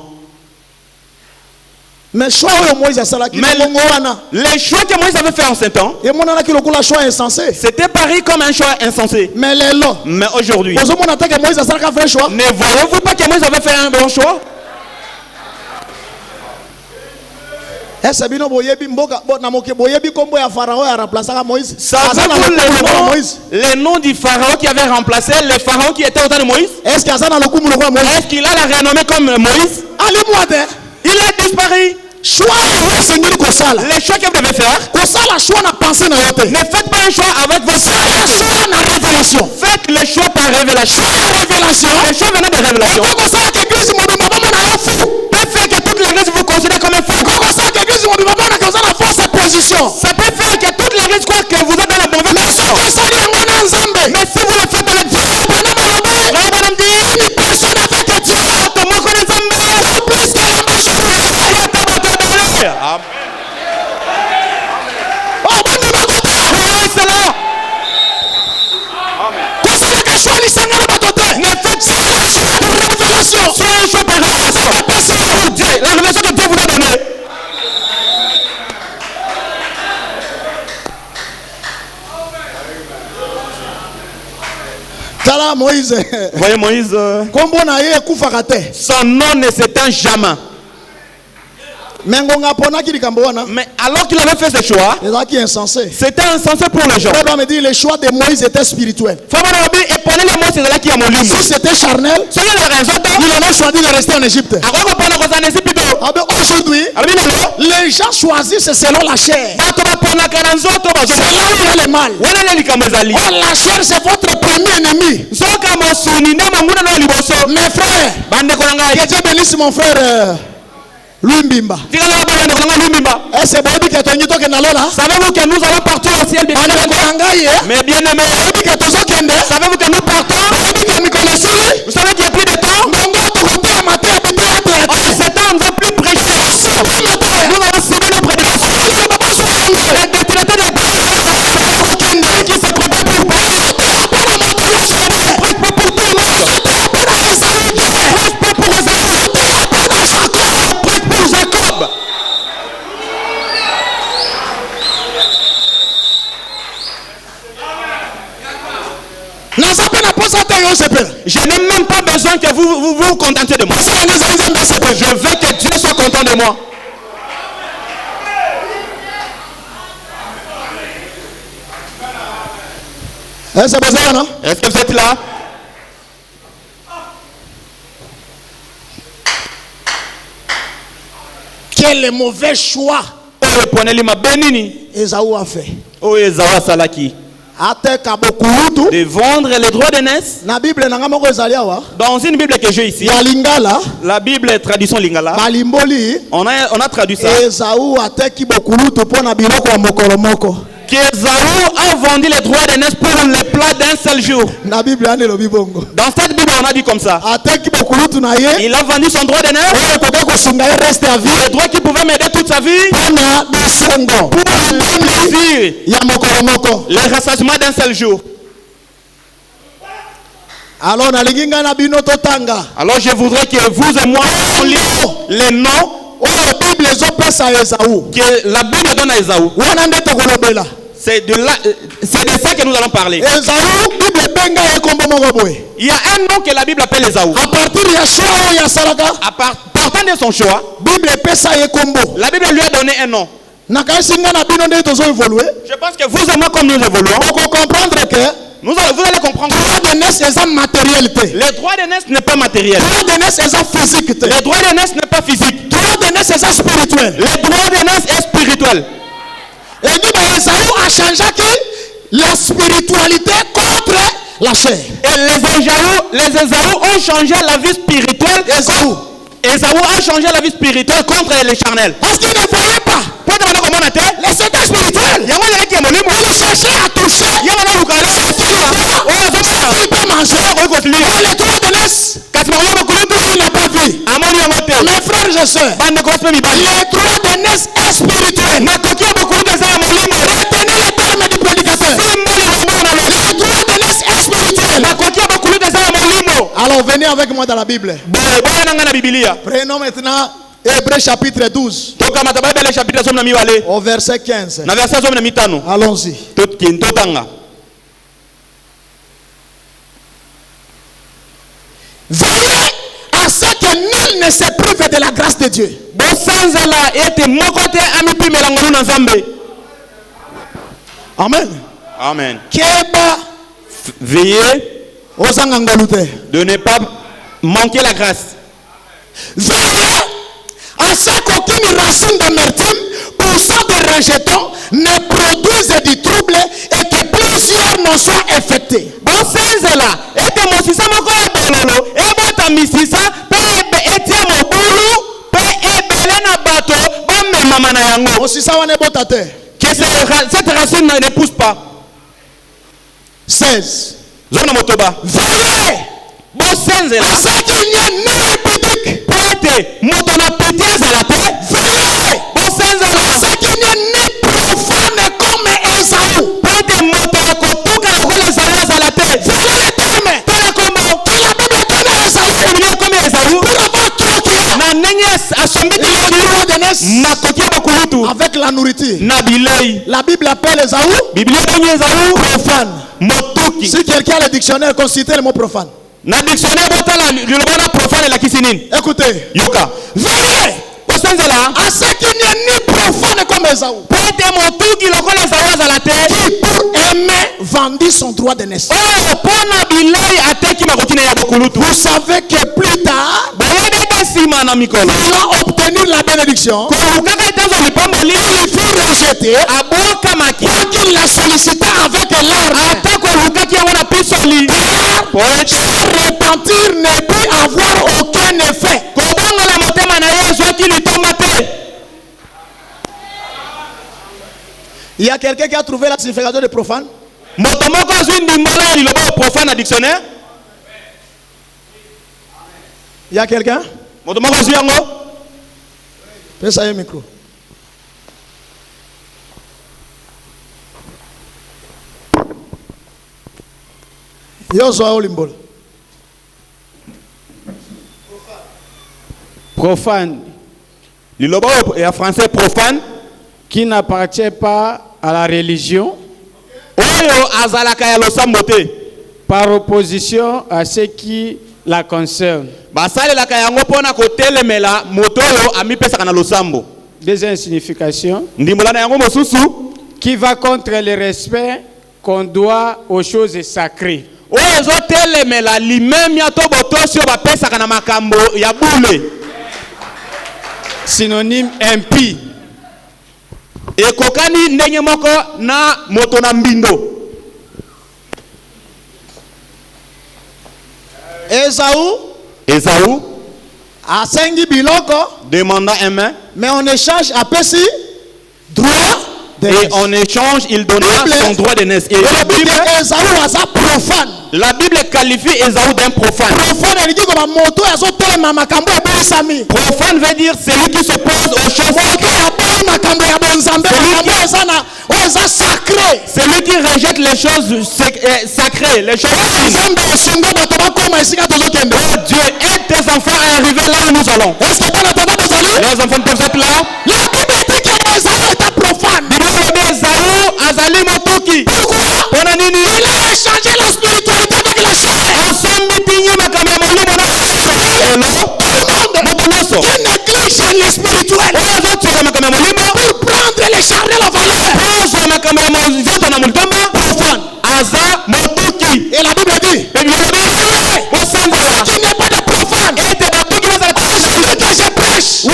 Speaker 2: Mais choix oyo Moïse asalaki
Speaker 1: Mais-
Speaker 2: bongo wana.
Speaker 1: Les choix que Moïse avait fait en ce temps,
Speaker 2: Et monanaki lokola choix insensé.
Speaker 1: c'était pareil comme un choix insensé.
Speaker 2: Mais lelo.
Speaker 1: Mais aujourd'hui,
Speaker 2: Ozomona te que Moïse asalaka vrai choix.
Speaker 1: ne voyez-vous pas que Moïse avait fait un bon choix?
Speaker 2: Ese bino boyebi mboka na moke boyebi kombo ya pharaon ya remplaçaka Moïse.
Speaker 1: Savez-vous
Speaker 2: Aza na lokumu lokola Moïse.
Speaker 1: les noms du pharaon qui avait remplacé le pharaon qui était au temps de Moïse?
Speaker 2: Est-ce que aza na lokumu lokola Moïse?
Speaker 1: Est-ce qu'il a la renommée comme Moïse?
Speaker 2: Ali mwate.
Speaker 1: Il a disparu.
Speaker 2: Choix oyo sengeli kosala.
Speaker 1: Les choix que vous devez faire,
Speaker 2: Kosala choix na pensée na yote.
Speaker 1: ne faites pas un choix avec vos
Speaker 2: Sala choix na révélation.
Speaker 1: Faites le choix par révélation.
Speaker 2: Révélation.
Speaker 1: Le choix venant de révélation
Speaker 2: Ekokosala que église mobimba bana yo fou.
Speaker 1: peut faire que toute l'église vous considère comme un fou.
Speaker 2: Ekokosala que église mobimba bana koza na fausse position.
Speaker 1: Ça peut faire que toute l'église croit que vous êtes dans la mauvaise
Speaker 2: Mais
Speaker 1: position.
Speaker 2: soki osali yango na Nzambe.
Speaker 1: Mais si vous le faites avec Dieu,
Speaker 2: Pendant malobi.
Speaker 1: Frère Branham dit,
Speaker 2: Une personne avec Dieu.
Speaker 1: comment connaissez-vous?
Speaker 2: C'est plus que la majorité.
Speaker 1: Amen.
Speaker 2: Oh bande bakote.
Speaker 1: Croyez cela.
Speaker 2: Kosalaka choix lisanga na bato te.
Speaker 1: Ne faites
Speaker 2: Sala choix de révélation.
Speaker 1: soyez un choix par révélation. Pour Dieu, la révélation que Dieu vous a donnée.
Speaker 2: Tala Moïse.
Speaker 3: Voyez Moïse,
Speaker 2: Kombo na ye kufaka te.
Speaker 3: son nom ne s'éteint jamais.
Speaker 2: Mais ngonga pona ki likambo wana.
Speaker 3: Mais alors qu'il avait fait ce choix,
Speaker 2: Les gens qui insensé.
Speaker 3: c'était insensé pour les gens.
Speaker 2: Frère doit me dire le choix de Moïse était spirituel.
Speaker 3: Et prenez les mots, c'est là qui est mon livre.
Speaker 2: Si c'était charnel,
Speaker 3: C'est la raison
Speaker 2: il aurait choisi de rester en Égypte.
Speaker 3: de.
Speaker 2: Ah ben aujourd'hui, les gens choisissent selon la chair. C'est là où il y a le mal. Oh, la chair c'est votre premier ennemi. Mes frères, que Dieu bénisse mon frère Louis Mbimba. Et c'est Bobi qui est tenu que nalola.
Speaker 3: Savez-vous que nous allons partir au ciel de Dieu? Mais bien aimé, savez-vous que nous partons? Vous savez qu'il n'y a plus de temps? En ce temps, on ne va plus prêcher. Nous allons finir nos prédications. Les destinataires des ceux qui se préparent pour prêcher. Prêche pas pour toi. Prêche pas pour Esaïe. Prêche pour Jacob.
Speaker 1: Je n'ai même pas besoin que vous vous contentiez de moi. Je veux que Dieu soit content de moi.
Speaker 2: Est-ce
Speaker 1: que vous êtes là?
Speaker 2: Quel mauvais choix Esaü a fait.
Speaker 1: De vendre les droits d'aînesse.
Speaker 3: Dans une Bible que j'ai ici, la Bible tradition Lingala, on a traduit ça. Qu'Esaü a vendu les droits d'aînesse pour le plat d'un seul jour. Dans cette Bible, on a dit comme ça. Il a vendu son droit d'aînesse, le droit qui pouvait m'aider toute sa vie, pour le plaisir, les rassasiements d'un seul jour.
Speaker 2: Alors
Speaker 3: je voudrais que vous et moi on lise les noms que la Bible donne à Esaü. C'est de ça que nous allons parler. Il y a un nom que la Bible appelle Esaü. Partant de son choix, la Bible lui a donné un nom. Je pense que vous et moi, comme nous évoluons, vous allez comprendre. Les droits d'aînesse n'est pas matériel. Les droits d'aînesse n'est pas physique. Les droits d'aînesse est spirituel.
Speaker 2: Et donc Esaü a changé la spiritualité contre la chair.
Speaker 3: Et les Esaü ont changé la vie spirituelle. Esaü a changé la vie spirituelle contre les charnels.
Speaker 2: Parce qu'il ne voyait pas. Les états spirituels. Il cherchait à toucher. Il peut manger. Les droits d'aînesse. Il n'a pas vu. Mes frères et sœurs, les droits d'aînesse est spirituel. Retenez les termes du prédicateur. Les droits d'aînesse est spirituel. Alors venez avec moi dans la Bible. Prenons maintenant Hébreux chapitre 12. Au verset 15. Allons-y. Veillez à ce que nul ne se prive de la grâce de Dieu. Amen.
Speaker 3: Amen.
Speaker 2: Veillez
Speaker 3: de ne pas manquer la grâce.
Speaker 2: Veillez à ce qu'aucune racine d'amertume, poussant de rejetons, ne produise du trouble et que plusieurs n'en soient affectés.
Speaker 3: Que cette racine ne pousse pas.
Speaker 2: 16.
Speaker 3: Veillez
Speaker 2: à ce qu'il n'y ait nulle critique. Veillez à ce qu'il n'y ait ni profane comme Esaü. Voilà les termes que la Bible donne à Esaü pour avoir troqué les droits d'aînesse avec la nourriture. La Bible appelle Esaü profane. Si quelqu'un a le dictionnaire, considère le mot profane.
Speaker 3: Na dictionnaire botala lilobana profane la kisinini.
Speaker 2: Écoutez.
Speaker 3: Yoka.
Speaker 2: Veillez
Speaker 3: à
Speaker 2: ce qu'il n'y ait ni profane comme Esaü, qui pour aimer vendit son droit de naissance. Vous savez que plus tard, il va obtenir la bénédiction. Il fut rejeté, quoiqu'il la sollicita avec larmes. Car repentir ne peut avoir aucun effet. Il y a quelqu'un qui a trouvé la signification de profane? Il y a quelqu'un? Fais ça un micro.
Speaker 4: Profane.
Speaker 3: Et en français profane.
Speaker 4: Qui n'appartient pas à la religion. Par opposition à ce qui la concerne. Deuxième signification. Qui va contre le respect qu'on doit aux choses sacrées. Synonyme impie.
Speaker 3: Ekokani ndenge moko na moto na mbindo. Esaü
Speaker 2: asengi biloko
Speaker 3: demanda un main,
Speaker 2: mais en échange apesi droit de
Speaker 3: et en échange il donna son droit de naissance. Et la Bible qualifie Esaü d'un profane. Profane veut dire celui qui s'oppose aux choses sacrées. Celui qui rejette les choses sacrées, les choses saintes. Oh Dieu, aide tes enfants à arriver là où nous allons. Les enfants peuvent être là.
Speaker 2: La Bible dit que Esaü était profane. Pourquoi? Il a échangé la spiritualité avec la chair. Tout le monde qui néglige les spirituels pour prendre les charnels en valeur. Profane. Et la Bible dit qu'il n'y a pas de profane. Aujourd'hui que je prêche,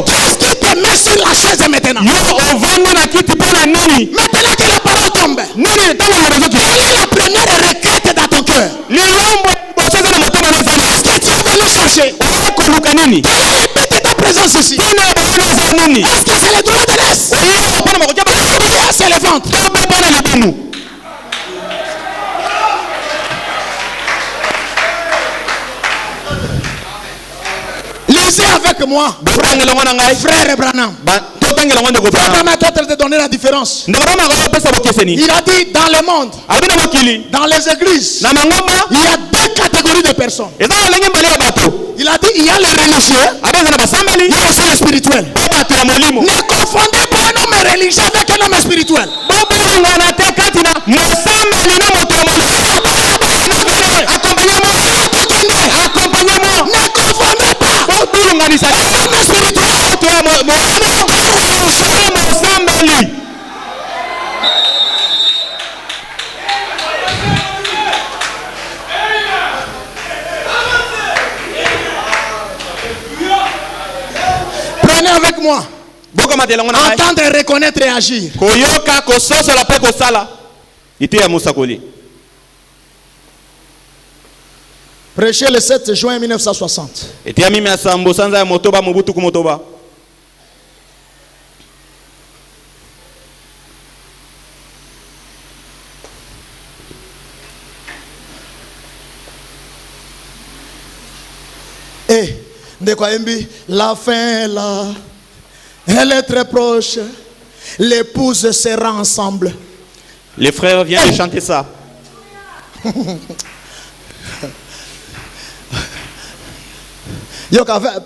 Speaker 2: qu'est-ce qui te met sur la chaise maintenant? Maintenant que la parole tombe, quelle est la première requête dans ton cœur? Qu'est-ce que tu es venu chercher? Quelle est ta présence ici? Est-ce que c'est le droit de naissance? Bien, c'est le ventre. Lisez avec moi, frère Branham. Frère Branham est en train de donner la différence. Il a dit dans le monde, dans les églises, il y a deux catégories de personnes. Il a dit il y a les religieux, il y a aussi les spirituels. Ne confondez pas un homme religieux avec un homme spirituel. Accompagnez-moi. Ne confondez pas un homme spirituel. Prenez avec moi. Entendre, reconnaître et agir. Prêché le 7 juin 1960. Et de quoi la fin là, elle est très proche. L'épouse sera ensemble.
Speaker 3: Les frères viennent de chanter ça.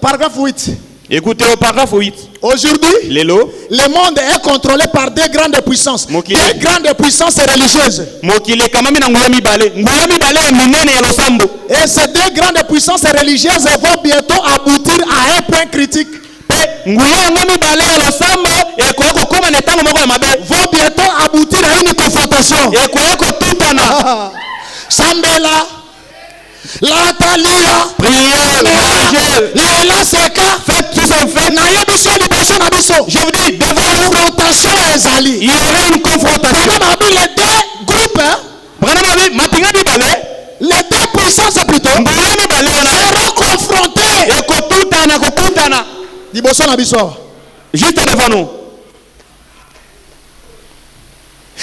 Speaker 2: Paragraphe 8.
Speaker 3: Écoutez au paragraphe 8.
Speaker 2: Aujourd'hui,
Speaker 3: le
Speaker 2: monde est contrôlé par deux grandes puissances. Deux grandes puissances religieuses. Et ces deux grandes puissances religieuses vont bientôt aboutir à un point critique. Vont bientôt aboutir à une confrontation. Sambela, la talia, la seka,
Speaker 3: faites tout ça fait.
Speaker 2: Je vous dis, confrontation ezali.
Speaker 3: Il y aura une confrontation.
Speaker 2: Les deux groupes, les deux puissances plutôt, seront confrontés.
Speaker 3: Juste devant nous.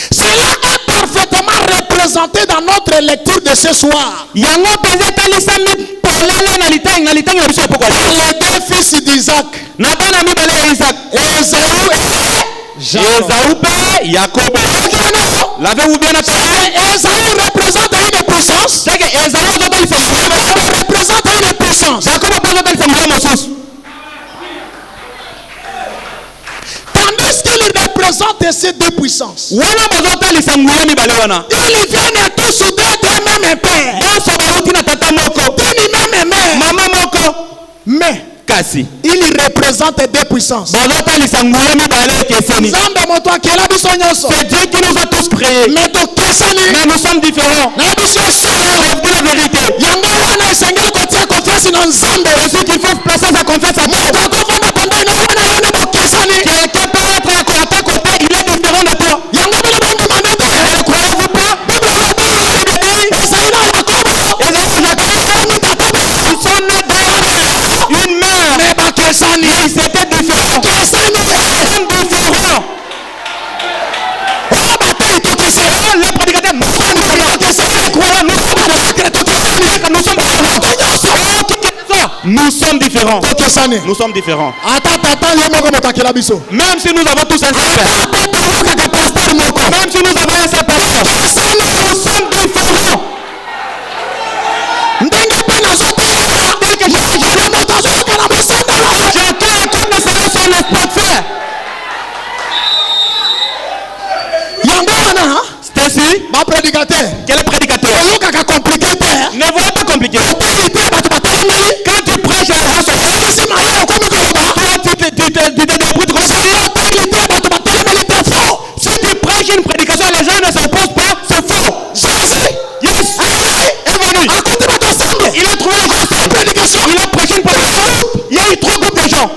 Speaker 2: Cela est parfaitement représenté dans notre lecture de ce soir. Par les deux fils d'Isaac, Ésaü et
Speaker 3: Jacob. L'avez-vous bien aperçu?
Speaker 2: Ésaü représente une puissance. Jacob représente une puissance. Tandis qu'il représente ces deux puissances, ils viennent tous d'être même père, d'une même mère. Mais il représente deux puissances.
Speaker 3: C'est Dieu qui nous a tous créés. Mais nous sommes différents. Je vous dis la vérité. Ceux qui font placer sa confiance à Dieu. Quelqu'un peut être à tes côtés, il est différent de toi. Ne le croyez-vous pas? Ils sont nés d'une mère. Mais c'était différent. Ils sont différents. Le prédicateur, nous sommes différents. Nous sommes différents. Nous sommes différents. Même si nous avons tous un seul père. Même si nous avons un seul pasteur. Nous sommes différents. Chacun est comme le Seigneur son prophète. C'est ainsi.
Speaker 2: Ma prédicateur.
Speaker 3: Quel est prédicateur? Ne voyez pas compliqué. Quand tu prêches à la toi tu te débrouilles comme ça. Si tu prêches une prédication, les gens ne s'opposent pas, c'est faux. Yes. Est venu. Il a trouvé une prédication. Il a prêché une prédication. Il y a eu 3 groupes de gens.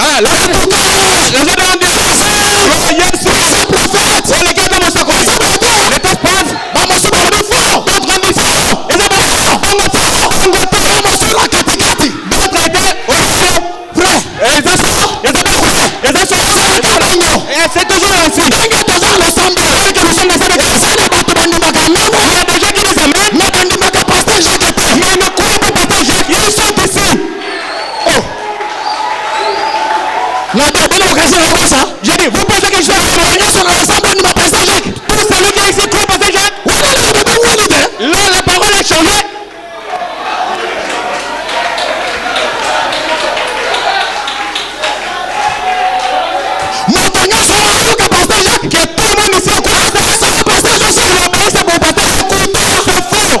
Speaker 3: Ah, les gens demandent prophète. Les gars commencent à commencer. Les prophètes. D'autres ont dit faux. D'autres étaient vrai. Et c'est toujours ainsi. Dès que nous sommes des amis, il y a des gens qui disent amen. Mais ne croient pas pasteur Jacques. Ils sont ici. Oh. J'ai dit, vous pensez que je suis à tous ces gens ici croient pasteur Jacques. Là, la parole a changé. Que tout le monde ici croit pasteur Jacques. C'est bon pasteur Jacques. C'est faux.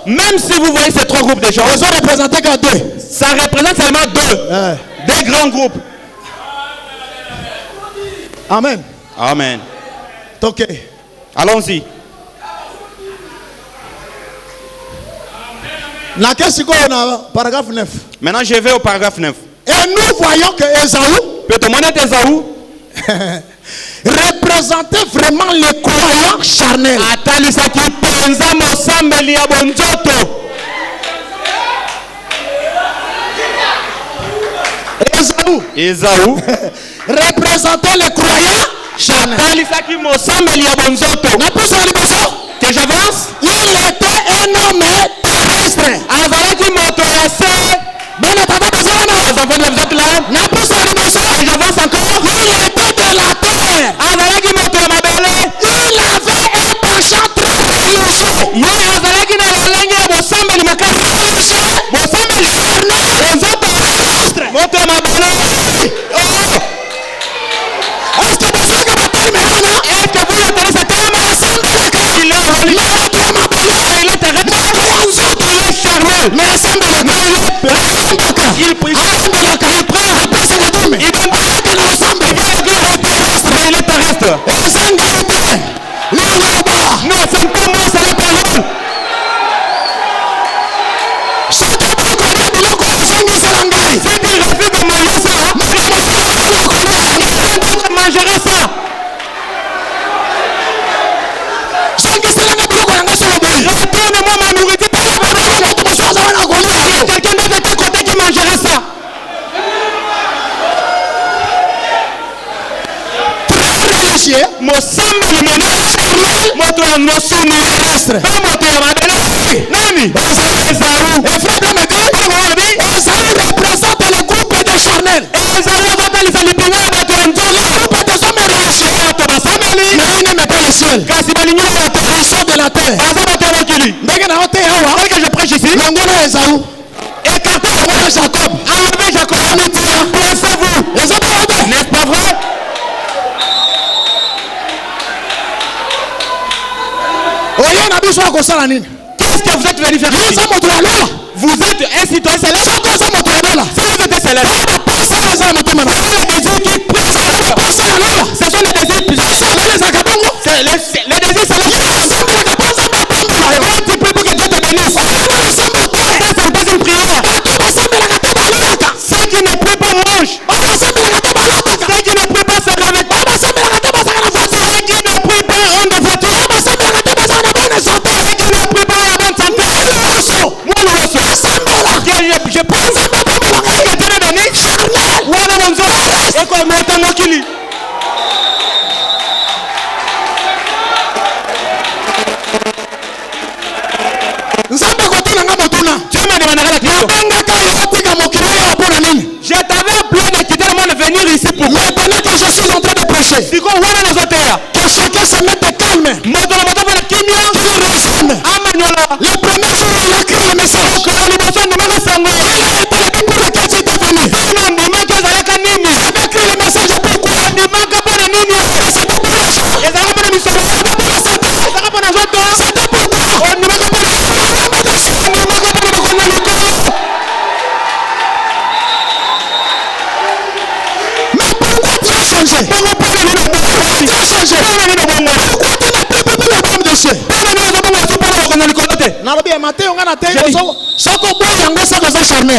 Speaker 3: Même si vous voyez ces 3 groupes de gens, ça représente seulement 2 grands groupes.
Speaker 2: Amen.
Speaker 3: Amen.
Speaker 2: Ok.
Speaker 3: Allons-y.
Speaker 2: Paragraphe 9.
Speaker 3: Maintenant, je vais au paragraphe 9.
Speaker 2: Et nous voyons que Ésaü
Speaker 3: peut demander à Ésaü
Speaker 2: représentait vraiment les croyants charnels.
Speaker 3: Ésaü
Speaker 2: représentait les croyants charnels.
Speaker 3: Et j'avance.
Speaker 2: Il était un homme terrestre.
Speaker 3: Azalaki moto ya se.
Speaker 2: Bon, les enfants de
Speaker 3: vous êtes là. Et j'avance encore.
Speaker 2: Il était de la terre.
Speaker 3: Azalaki moto ya mabele.
Speaker 2: Il avait un penchant très religieux.
Speaker 3: Ye azalaki na lolenge ya bosambeli makasi. Bosambeli charnel. Nzoto ya terrestre. Moto ya mabele. Oh.
Speaker 2: Est-ce que vous savez que ma terre
Speaker 3: Est-ce que vous entendez ce terme? Il est religieux. Il est terrestre. Il est charnel. Mais il est terrestre. Ne sommes pas moi, c'est la parole. Ceux qui refusent de manger ça, quelqu'un d'autre mangera ça. Retourne-moi ma nourriture. Il y a quelqu'un d'autre à côté qui mangera ça. Mosambeli monene. Moto ya nosuni. Pe moto ya mabele. Nani? Esaú.
Speaker 2: Esaú représente le groupe des charnels.
Speaker 3: Esaú azotalisa lipinga ya bato ya nzala.
Speaker 2: Groupe des hommes religieux.
Speaker 3: Bato basambeli.
Speaker 2: Mais ils n'aimaient pas le ciel.
Speaker 3: Kasi balingi moto.
Speaker 2: Ils sont de la terre.
Speaker 3: Baza bato ya mokili.
Speaker 2: Tel
Speaker 3: que je prêche ici.
Speaker 2: Longona Esaú.
Speaker 3: Écartez
Speaker 2: Voilà Jacob.
Speaker 3: enlevez Jacob. Placez-vous. N'est-ce pas vrai? Qu'est-ce que vous êtes venu faire ici? Vous êtes un citoyen céleste. Si vous êtes céleste, c'est les désirs qui pressent. Ce sont les désirs puissants. Les désirs célestes. Comment tu pries pour que Dieu te bénisse? Ça, ce n'est pas une prière. Ceux qui ne prient pas mangent. Ceux qui ne prient pas se réveillent. Ceux qui ne prient pas ont des voitures. Ceux qui ne prient pas ont la bonne santé. Moi, je pense que Dieu me bénisse. Wana monzo. Et comme étant mokili. Dieu me demandera la question. Je t'avais appelé de quitter le monde et venir ici pour quoi?
Speaker 2: Maintenant que je suis en train de prêcher,
Speaker 3: Si quoi wana nazoteya.
Speaker 2: que chacun se mette calme,
Speaker 3: Moto vala kimia.
Speaker 2: qu'il raisonne.
Speaker 3: Amanyola.
Speaker 2: Le premier jour où il a crié le message,
Speaker 3: Okolo liboso ndimaka sango.
Speaker 2: pour quel tu étais venu?
Speaker 3: Bino ndimaka ezalaka nini?
Speaker 2: J'avais crié le message pourquoi?
Speaker 3: Ndimaka mpona nini?
Speaker 2: C'était pour l'argent,
Speaker 3: Ezalaka mpona misolo.
Speaker 2: c'était pour la santé,
Speaker 3: Ezalaka mpona nzoto.
Speaker 2: c'était pour quoi?
Speaker 3: Ondimaka mpona Ondimaka mpona kokonza mikolo.
Speaker 2: Mais pourquoi tu as changé?
Speaker 3: Bongo mpona nini obongoli?
Speaker 2: Tu as changé.
Speaker 3: Mpona nini obongoli?
Speaker 2: Pourquoi tu n'es plus pour le royaume de Dieu?
Speaker 3: Mpona nini ozobongola so mpona kokonza likolo te?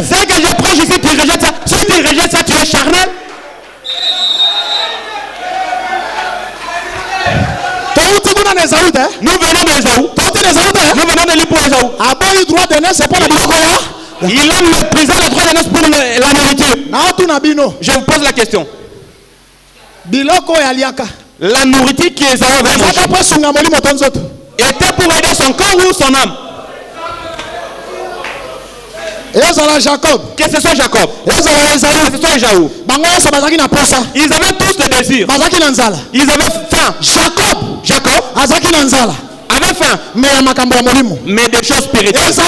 Speaker 3: C'est que je prêche ici, tu rejettes ça. Si tu rejettes ça, tu es charnel. Nous venons d'Esaú. Nous venons de l'Ipo Esaú. Il a méprisé le droit de naissance pour la nourriture. Je vous pose la question. La nourriture qui Esaú avait mangée était pour aider son corps ou son âme? Que ce soit Jacob, que ce soit Esaú. Ils avaient tous le désir. Ils avaient faim. Jacob avait faim, mais des choses spirituelles. Esaú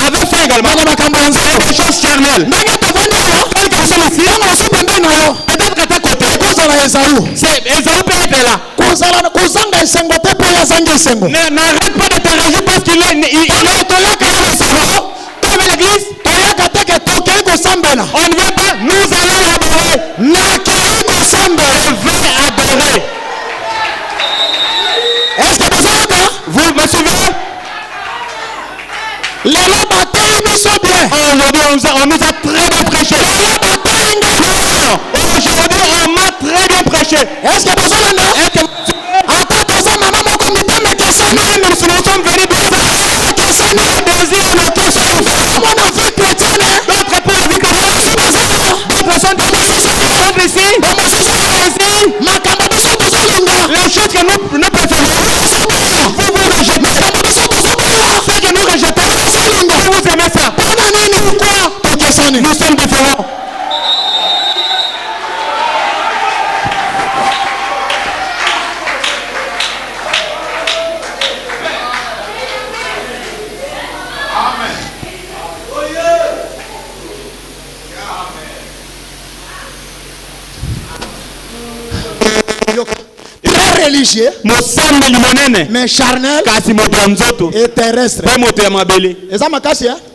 Speaker 3: avait faim également, mais des choses charnelles. Tel que nous sommes ici, peut-être qu'à tes côtés, Esaú peut être là. N'arrête pas d'interagir parce qu'il est Esaú. Comme l'église, on ne vient pas, nous allons adorer. Je vais adorer.
Speaker 2: Est-ce que vous êtes là?
Speaker 3: Vous me suivez? Aujourd'hui, on nous a très bien prêché. Aujourd'hui, on m'a très bien prêché.
Speaker 2: Est-ce que vous êtes là?
Speaker 3: Même nous sommes venus bizarres. Le désir de nos cœurs sont ouverts. D'autres pour la vie chrétienne. D'autres sont ici. Les choses que nous préférons.
Speaker 2: religieux, mais charnel et terrestre.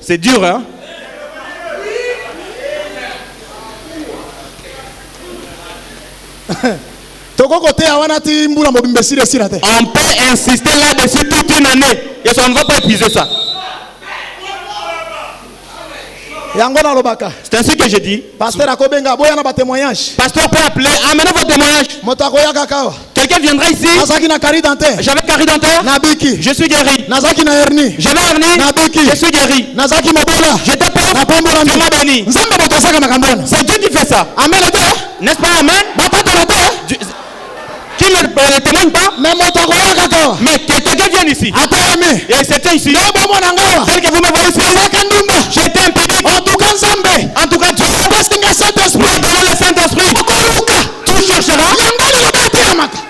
Speaker 3: C'est dur, hein?
Speaker 2: On peut
Speaker 3: insister là-dessus toute une année et on ne va pas épuiser ça. C'est ainsi que je dis.
Speaker 2: Pasteur
Speaker 3: peut appeler, amenez vos témoignages. Quelqu'un viendra ici. J'avais carie dentaire. Je suis guéri. J'avais hernie. Je suis guéri. J'étais pauvre. Dieu m'a béni. C'est Dieu qui fait ça. N'est-ce pas? Amen. Qui ne témoigne pas? Mais quelqu'un vient ici. Et c'était ici. Tel que vous me voyez ici. J'étais impédique. En tout cas, Dieu. Dans le Saint-Esprit. Tu chercheras.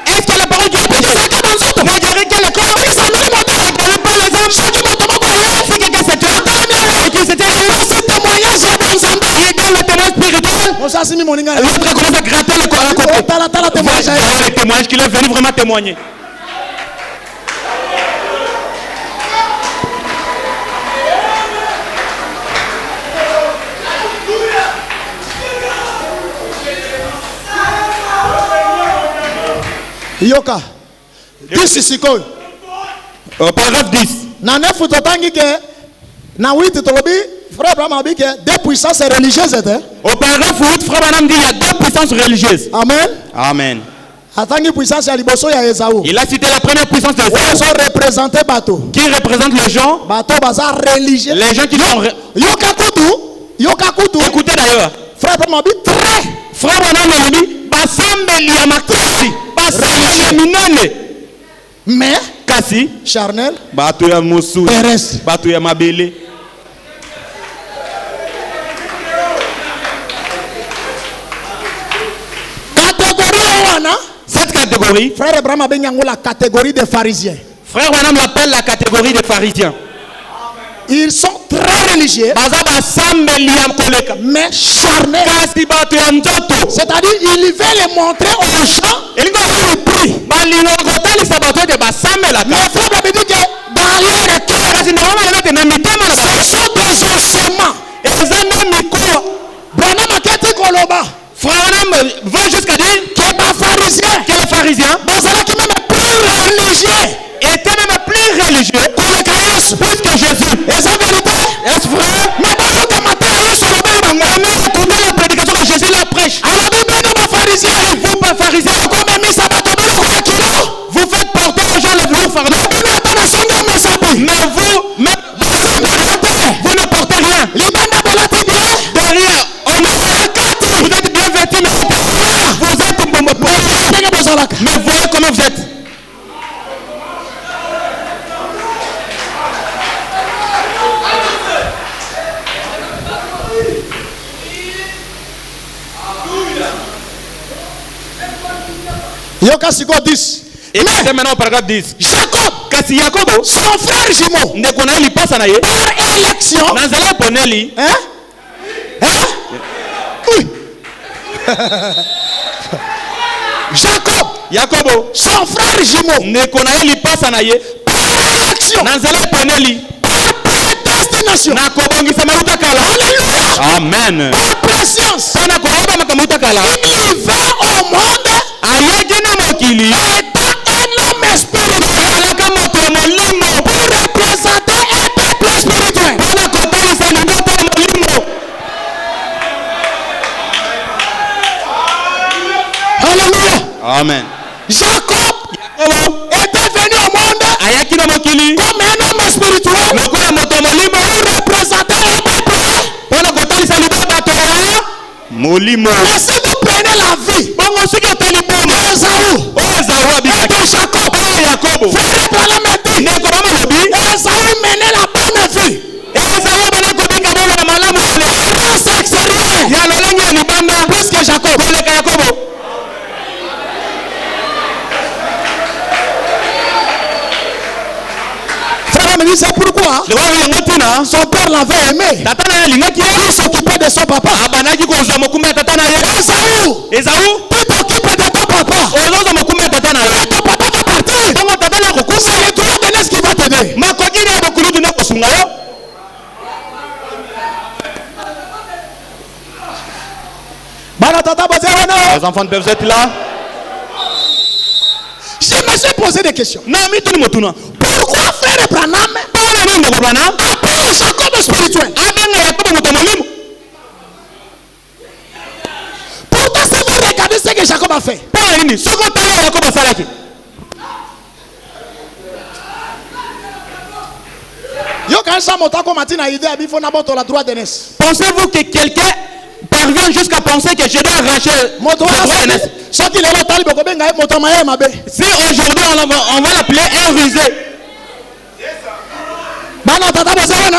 Speaker 3: Est-ce que la parole Dieu peut guérir que le corps? Ne guérit pas les hommes. Si quelqu'un s'est tué, et qu'il s'était tué, il donne le témoin spirituel. L'autre commence à gratter le côté. Voilà les témoignages qu'il est venu vraiment témoigner.
Speaker 2: Yoka. 10 sikoy.
Speaker 3: Paragraphe 10.
Speaker 2: Na nefu totangi ke na 8 tolobi frère Abraham a dit que deux puissances religieuses étaient.
Speaker 3: Au paragraphe 8, frère Abraham dit il y a deux puissances religieuses.
Speaker 2: Amen.
Speaker 3: Amen.
Speaker 2: Atangi puissance ya liboso ya Esaú.
Speaker 3: Il a cité la première puissance de Esaú.
Speaker 2: Ils sont représentés bateau.
Speaker 3: Qui représente les gens?
Speaker 2: Bateau bazar religieux.
Speaker 3: Les gens qui sont
Speaker 2: Yoka kutu.
Speaker 3: Écoutez d'ailleurs.
Speaker 2: Frère Abraham a dit très.
Speaker 3: Frère Abraham a dit basambeli ya makasi. Basambeli minene.
Speaker 2: Mais
Speaker 3: kasi
Speaker 2: charnel.
Speaker 3: Bato ya mosu.
Speaker 2: Terrestre.
Speaker 3: Bato ya mabele. Cette catégorie,
Speaker 2: frère Abraham a bien la catégorie des pharisiens.
Speaker 3: Frère Abraham l'appelle la catégorie des pharisiens.
Speaker 2: Ils sont très religieux, mais charnés. C'est-à-dire ils veulent montrer aux gens le prix. Mais frère Abraham dit que dans leur cœur, ce sont des ossements. Branham a quitté Koloba.
Speaker 3: Frère Abraham va jusqu'à dire
Speaker 2: que les
Speaker 3: pharisiens étaient même plus religieux plus que Jésus.
Speaker 2: Est-ce vérité?
Speaker 3: Est-ce vrai? Mais écoutez la prédication que Jésus la prêche.
Speaker 2: Alors vous
Speaker 3: pas pharisiens, vous faites porter aux gens les lourds fardeaux. Mais vous ne portez rien. Derrière, vous êtes bien vêtus, mais vous êtes mais voyez comment vous êtes.
Speaker 2: Yokasiko 10.
Speaker 3: Et maintenant au paragraphe 10.
Speaker 2: Jacob, son frère jumeau, par élection, Jacob, son frère jumeau, par élection, par prédestination, alléluia,
Speaker 3: amen,
Speaker 2: par préscience, il va au monde étant un homme spirituel pour représenter un peuple spirituel. Alléluia.
Speaker 3: Amen.
Speaker 2: Jacob était venu au monde comme un homme spirituel pour représenter un peuple. Et si vous prenez la vie d'Esaü et de Jacob, frère Abraham dit Esaü menait la bonne vie. Race extérieure plus que Jacob. C'est pourquoi son père l'avait aimé. Il s'occupait de son papa. Esaü, tu t'occupes de ton papa. Et ton papa te.
Speaker 3: Les enfants peuvent être là.
Speaker 2: Je me suis posé des questions. Pourquoi frère Branham appelle Jacob spirituel? Pourtant, si vous regardez ce que Jacob a fait,
Speaker 3: pensez-vous que quelqu'un parvient jusqu'à penser que je dois arracher le droit d'aînesse? Si aujourd'hui on va l'appeler un rusé.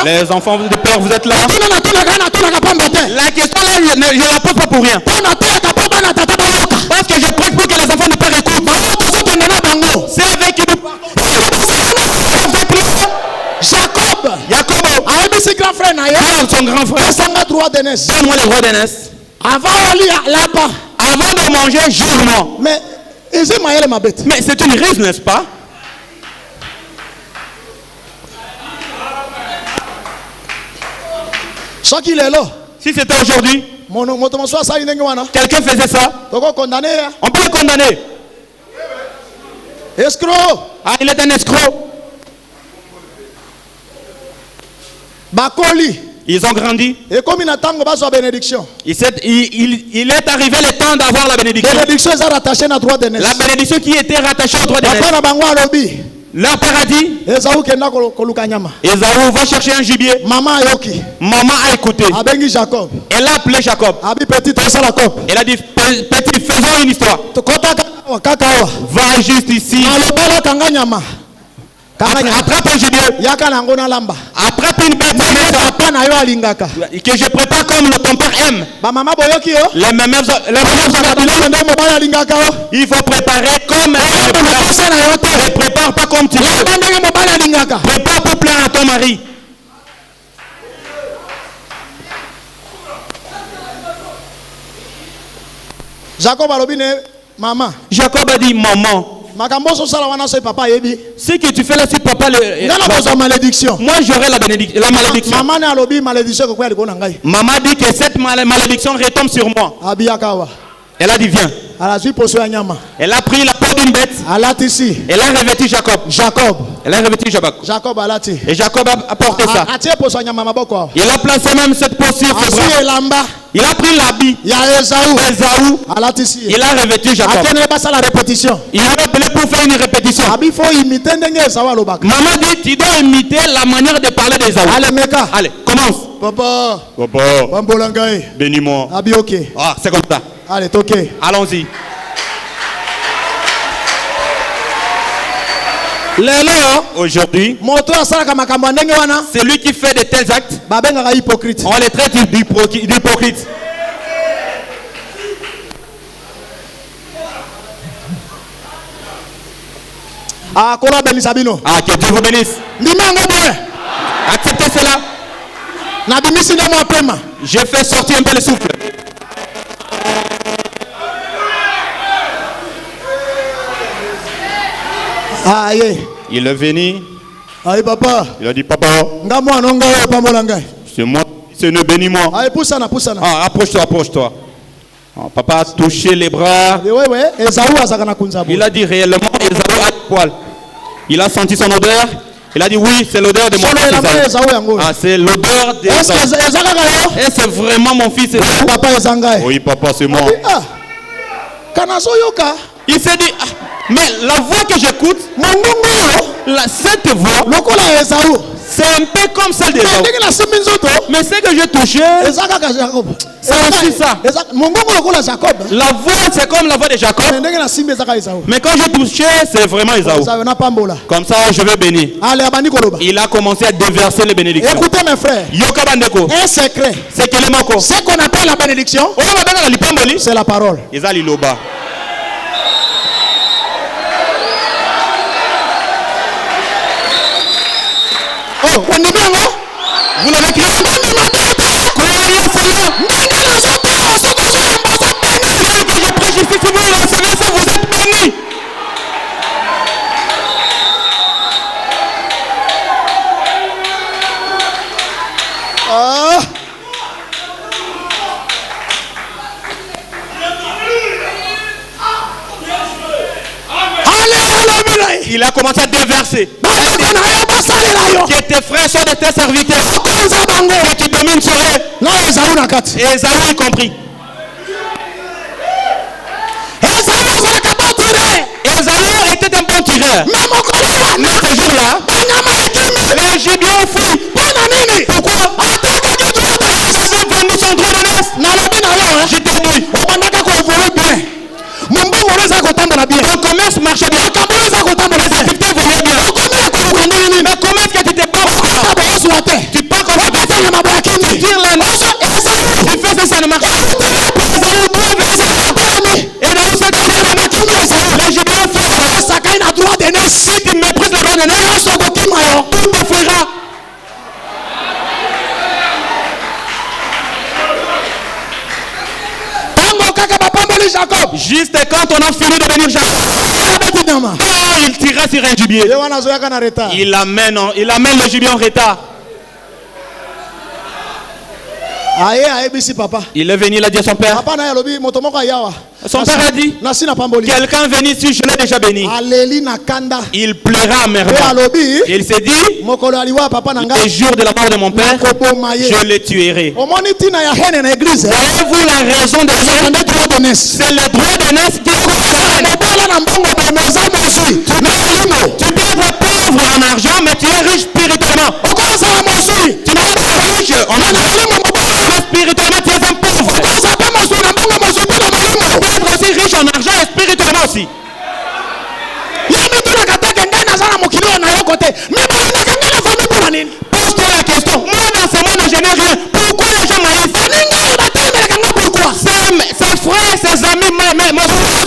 Speaker 3: Les enfants de père, vous êtes là. La question là, je ne la pose pas pour rien. Parce que je prie pour que les enfants de père écoutent. C'est avec qui nous partons.
Speaker 2: Jacob,
Speaker 3: Son grand frère, donne-moi le droit d'aînesse. Avant de manger, jure-moi.
Speaker 2: mais
Speaker 3: Mais c'est une ruse, n'est-ce pas? Si c'était aujourd'hui, quelqu'un faisait ça, on peut le condamner.
Speaker 2: Escroc.
Speaker 3: Ah, il est un escroc. Ils ont grandi.
Speaker 2: Et comme il attend que soit bénédiction.
Speaker 3: Il est arrivé le temps d'avoir la bénédiction.
Speaker 2: Bénédiction est rattachée à droit d'aînesse.
Speaker 3: La bénédiction qui était rattachée au droit d'aînesse. Leur père a dit, Esaü va chercher un gibier.
Speaker 2: Maman
Speaker 3: a écouté. Elle a appelé Jacob. Elle a dit, petit, faisons une histoire. Va juste ici. Attrape un gibier. Attrape une bête que je prépare comme ton père aime. Les mêmes il faut préparer comme elle prépare. Ne prépare pas comme tu veux. Prépare pour plaire à ton mari.
Speaker 2: Jacob a dit maman.
Speaker 3: Ce que tu fais là, si papa
Speaker 2: malédiction.
Speaker 3: Moi j'aurai la malédiction. Maman dit que cette malédiction retombe sur moi. Elle a dit viens. Elle a pris la peau d'une bête. Elle a revêtu Jacob. Elle a revêtu Jacob. Et Jacob a porté ça. Il a placé même cette peau sur ses bras. Il a pris l'habit. Esaü. Il a revêtu Jacob. Il a appelé pour faire une répétition. Maman dit tu dois imiter la manière de parler d'Esaü. Allez, commence.
Speaker 2: Papa.
Speaker 3: Bénis-moi. Ah, c'est comme ça.
Speaker 2: Allez, toquez.
Speaker 3: Allons-y. Aujourd'hui, celui qui fait de tels actes, on les traite d'hypocrites.
Speaker 2: Ah,
Speaker 3: que Dieu vous bénisse. Acceptez cela. Je fais sortir un peu le souffle. Il est venu.
Speaker 2: Papa.
Speaker 3: Il a dit papa. C'est moi. C'est ne bénis-moi. Ah, approche-toi. Oh, papa a touché les bras. Il a dit réellement Esaü a poil. Il a senti son odeur. Il a dit oui, c'est l'odeur de mon fils Esaü. Ah, c'est l'odeur d'Esaü. Et c'est vraiment mon fils Esaü. Oui, papa, c'est moi. Il s'est dit, ah, mais la voix que j'écoute, cette voix, c'est un peu comme celle d'Esaü. Mais ce que j'ai touché, c'est aussi ça. La voix, c'est comme la voix de Jacob. Mais quand j'ai touché, c'est vraiment Esaü. Comme ça, je vais bénir. Il a commencé à déverser les bénédictions.
Speaker 2: Écoutez mes frères, un secret,
Speaker 3: c'est que
Speaker 2: ce qu'on appelle la bénédiction, c'est la parole. Oh,
Speaker 3: vous l'avez crié. Que je prêche ici, si vous recevez ça, vous êtes bénis. Il a commencé à déverser. Que tes frères sont de tes serviteurs. Que tu domines sur eux. Et Esaü y compris. Esaü était un bon tireur. Mais ce jour-là, les gibions ont fui. Pourquoi? Il avait vendu son droit d'aînesse. Je t'ai dit. Ton commerce marchait bien. Les activités volaient bien. Mais comment est-ce que tu te bats? Tu pars comme ça. Tu tires la noce. Tu fais que ça ne marche pas. Et dans ce cas, les gibions ont fui. Si tu méprises le droit d'aînesse, tout te fuira. Juste quand on a fini de bénir Jacob, il tira sur un gibier. Il amène le gibier en retard. Il est venu, il a dit à son père. Son père a dit, quelqu'un venu ici, je l'ai déjà béni. Il pleura à merveille. Il s'est dit, les jours de la mort de mon père, je le tuerai. Voyez-vous la raison de ça? C'est le droit d'aînesse qui est tu peux être pauvre en argent, mais tu es riche spirituellement. Tu n'es pas riche en argent, mais spirituellement tu es un pauvre. Tu peux être aussi riche en argent et spirituellement aussi. Pose-toi la question. Moi dans ce monde je n'ai rien. Pourquoi les gens m'haïssent? Ses frères, ses amis, mon frère,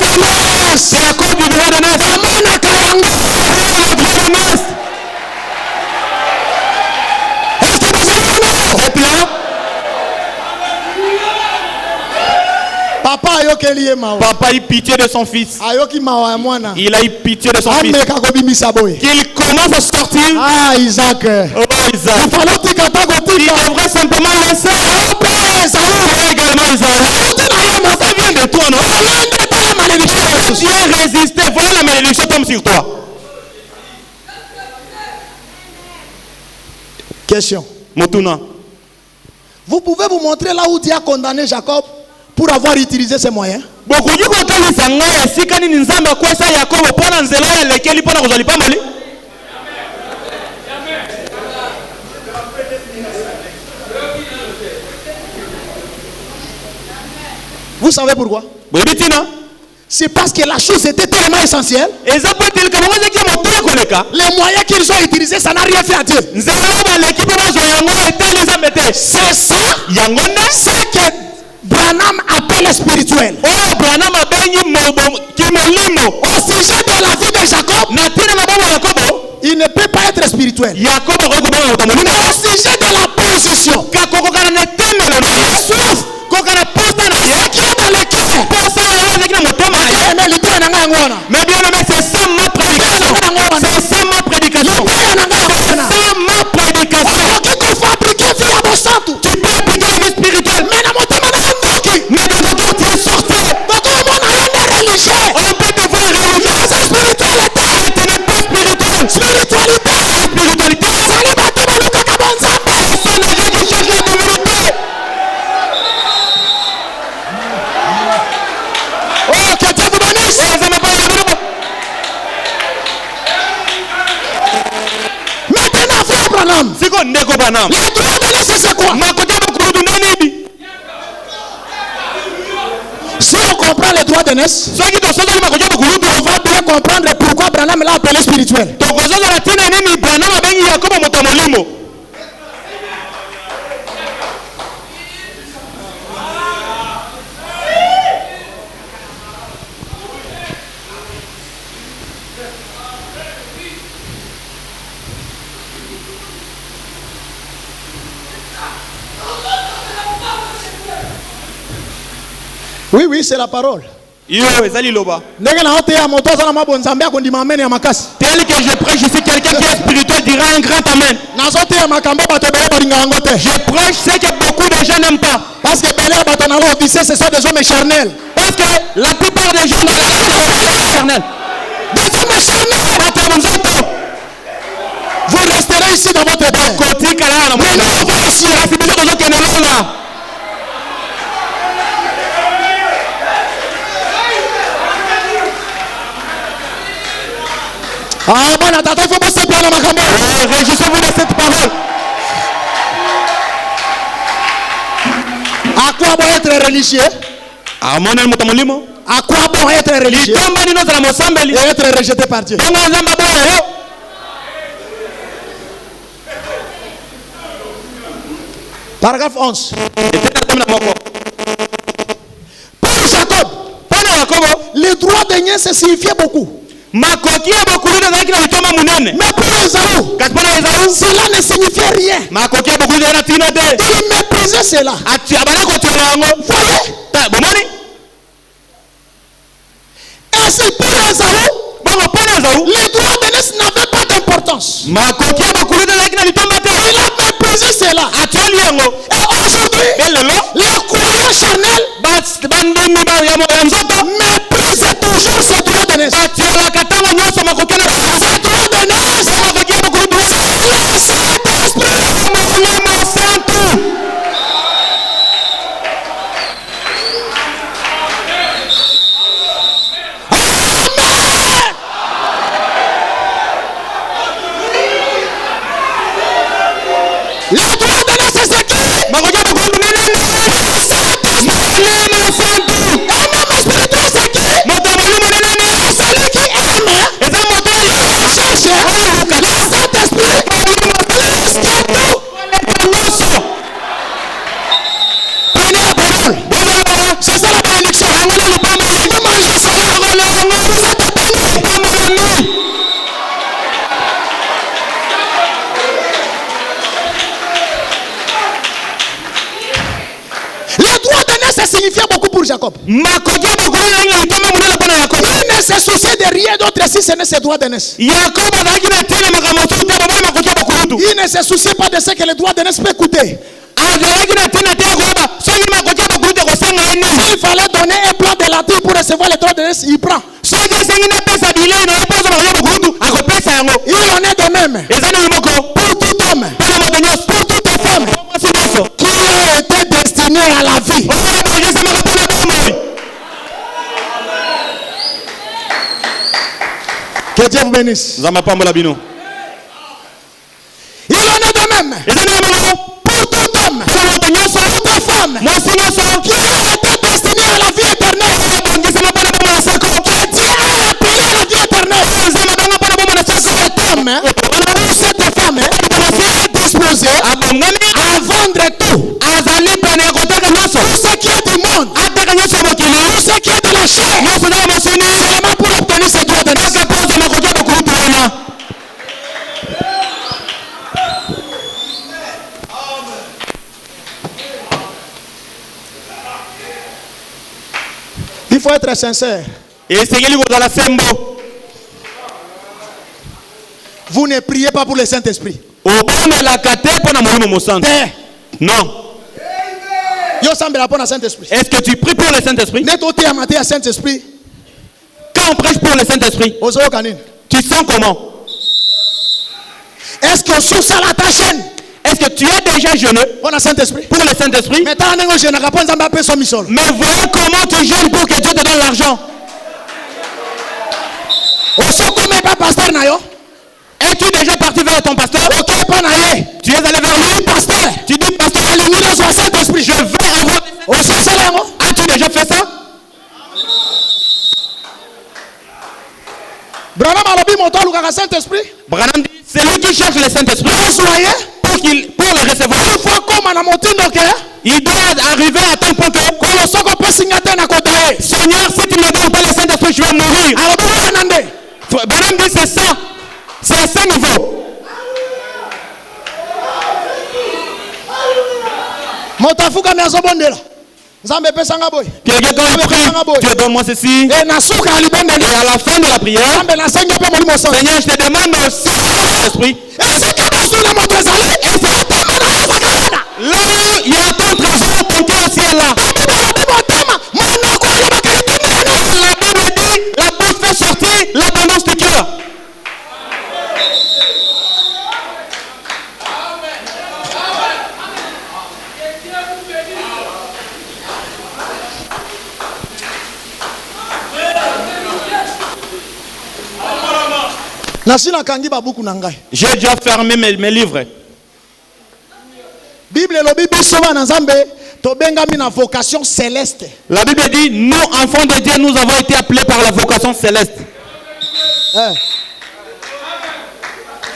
Speaker 3: c'est à cause du droit d'aînesse. Le droit d'aînesse. Repliant. Papa a eu pitié de son fils. Il a eu pitié de son fils. Qu'il commence à sortir.
Speaker 2: Isaac.
Speaker 3: Oh Isaac. Il devrait simplement laisser également Esaü. Ça vient de toi, non? Tu es résisté. Voilà la malédiction tombe sur toi.
Speaker 2: Question.
Speaker 3: Motuna.
Speaker 2: Vous pouvez vous montrer là où Dieu a condamné Jacob pour avoir utilisé ces moyens? Vous savez pourquoi? C'est parce que la chose était tellement essentielle. Les moyens qu'ils ont utilisés, ça n'a rien fait à Dieu. C'est ça ce que Branham appelle spirituel. Au sujet de la vie de Jacob, il ne peut pas être spirituel. Mais au sujet de la position, ce qui est dans le cœur.
Speaker 3: Mais bien aimé, c'est ça ma prédication. C'est ça ma prédication. C'est ça ma prédication. Tu peux appliquer la vie spirituelle. Mais dans ton cœur, tu es sorti. On peut te voir religieux. Et tu n'es pas spirituel. Spiritualité. Personne n'est qui cherche la divinité.
Speaker 2: Oh, que Dieu vous bénisse. Maintenant, frère Branham,
Speaker 3: C'est quoi Ndeko Branham?
Speaker 2: le droit de laisser c'est quoi? Si on comprend le droit d'aînesse, on va bien comprendre pourquoi Branham l'a appelé spirituel. Oui, c'est la parole.
Speaker 3: Tel que je prêche, je suis quelqu'un qui est spirituel, dira un grand amen. Je prêche ce que beaucoup de gens n'aiment pas.
Speaker 2: Parce que ce sont des hommes charnels.
Speaker 3: Parce que la plupart des gens dans la vie sont charnels.
Speaker 2: Des hommes charnels. Restez ici dans votre bien. Maintenant, on va au ciel.
Speaker 3: Réjouissez-vous de cette parole.
Speaker 2: À quoi bon être religieux? À quoi bon être religieux et être rejeté par Dieu? Paragraphe 11. Pour Jacob, le droit de nièce signifiait beaucoup. Mais pour Esaü, cela ne signifiait rien. Il méprisait cela. Voyez? Ainsi, pour Esaü, le droit de nièce n'avait pas d'importance. Il a méprisé cela. Et aujourd'hui, les croyants charnels méprisent toujours ce droit de nièce. Ce droit de nièce, c'est le Saint-Esprit. Le droit de nièce, c'est qui? Un homme spirituel, c'est qui? Celui qui aime. Cherche le Saint-Esprit. Prenez la parole. C'est ça la bénédiction. Vous mangez ça. Vous êtes bénis. Le droit de naissance, ça signifiait beaucoup pour Jacob. Il ne se souciait de rien d'autre si ce n'est ce droit de naissance. Il ne se souciait pas de ce que le droit de naissance peut coûter. S'il fallait donner un plat de latin pour recevoir le droit de naissance, il prend. Il en est de même pour tout homme, pour toute femme qui a été destiné à la vie. Que Dieu vous bénisse. Il en est de même pour tout homme, toute femme qui a été destiné à la vie éternelle. Que Dieu a appelé à la vie éternelle. Cet homme ou cette femme est disposé à vendre tout. Tout ce qui est du monde, tout ce qui est de la chair, seulement pour obtenir ce droit de naissance. Il faut être sincère. Vous ne priez pas pour le Saint-Esprit.
Speaker 3: Non.
Speaker 2: Est-ce que tu pries pour le Saint-Esprit? Quand on prêche pour le Saint-Esprit, tu sens comment? Est-ce que tu es déjà jeûneux pour le Saint-Esprit? Mais voilà comment tu jeûnes pour que Dieu te donne l'argent. Es-tu déjà parti vers ton pasteur? Tu es allé vers lui, pasteur. Tu dis, pasteur, Saint-Esprit, je veux avoir. As-tu déjà fait ça? Branham dit, c'est lui qui cherche le Saint-Esprit pour le recevoir. Il doit arriver à tel point que Seigneur, si tu ne me donnes pas le Saint-Esprit, je vais mourir. Branham dit, c'est ça. C'est à ce niveau. Quelqu'un quand il prie, Dieu donne-moi ceci. Et à la fin de la prière, Seigneur, je te demande aussi l'Esprit. Là, il y a ton trésor, ton cœur, c'est là. La Bible dit, la bouche fait sortir l'abondance du cœur.
Speaker 3: J'ai déjà fermé mes livres.
Speaker 2: Vocation céleste.
Speaker 3: La Bible dit, nous, enfants de Dieu, nous avons été appelés par la vocation céleste.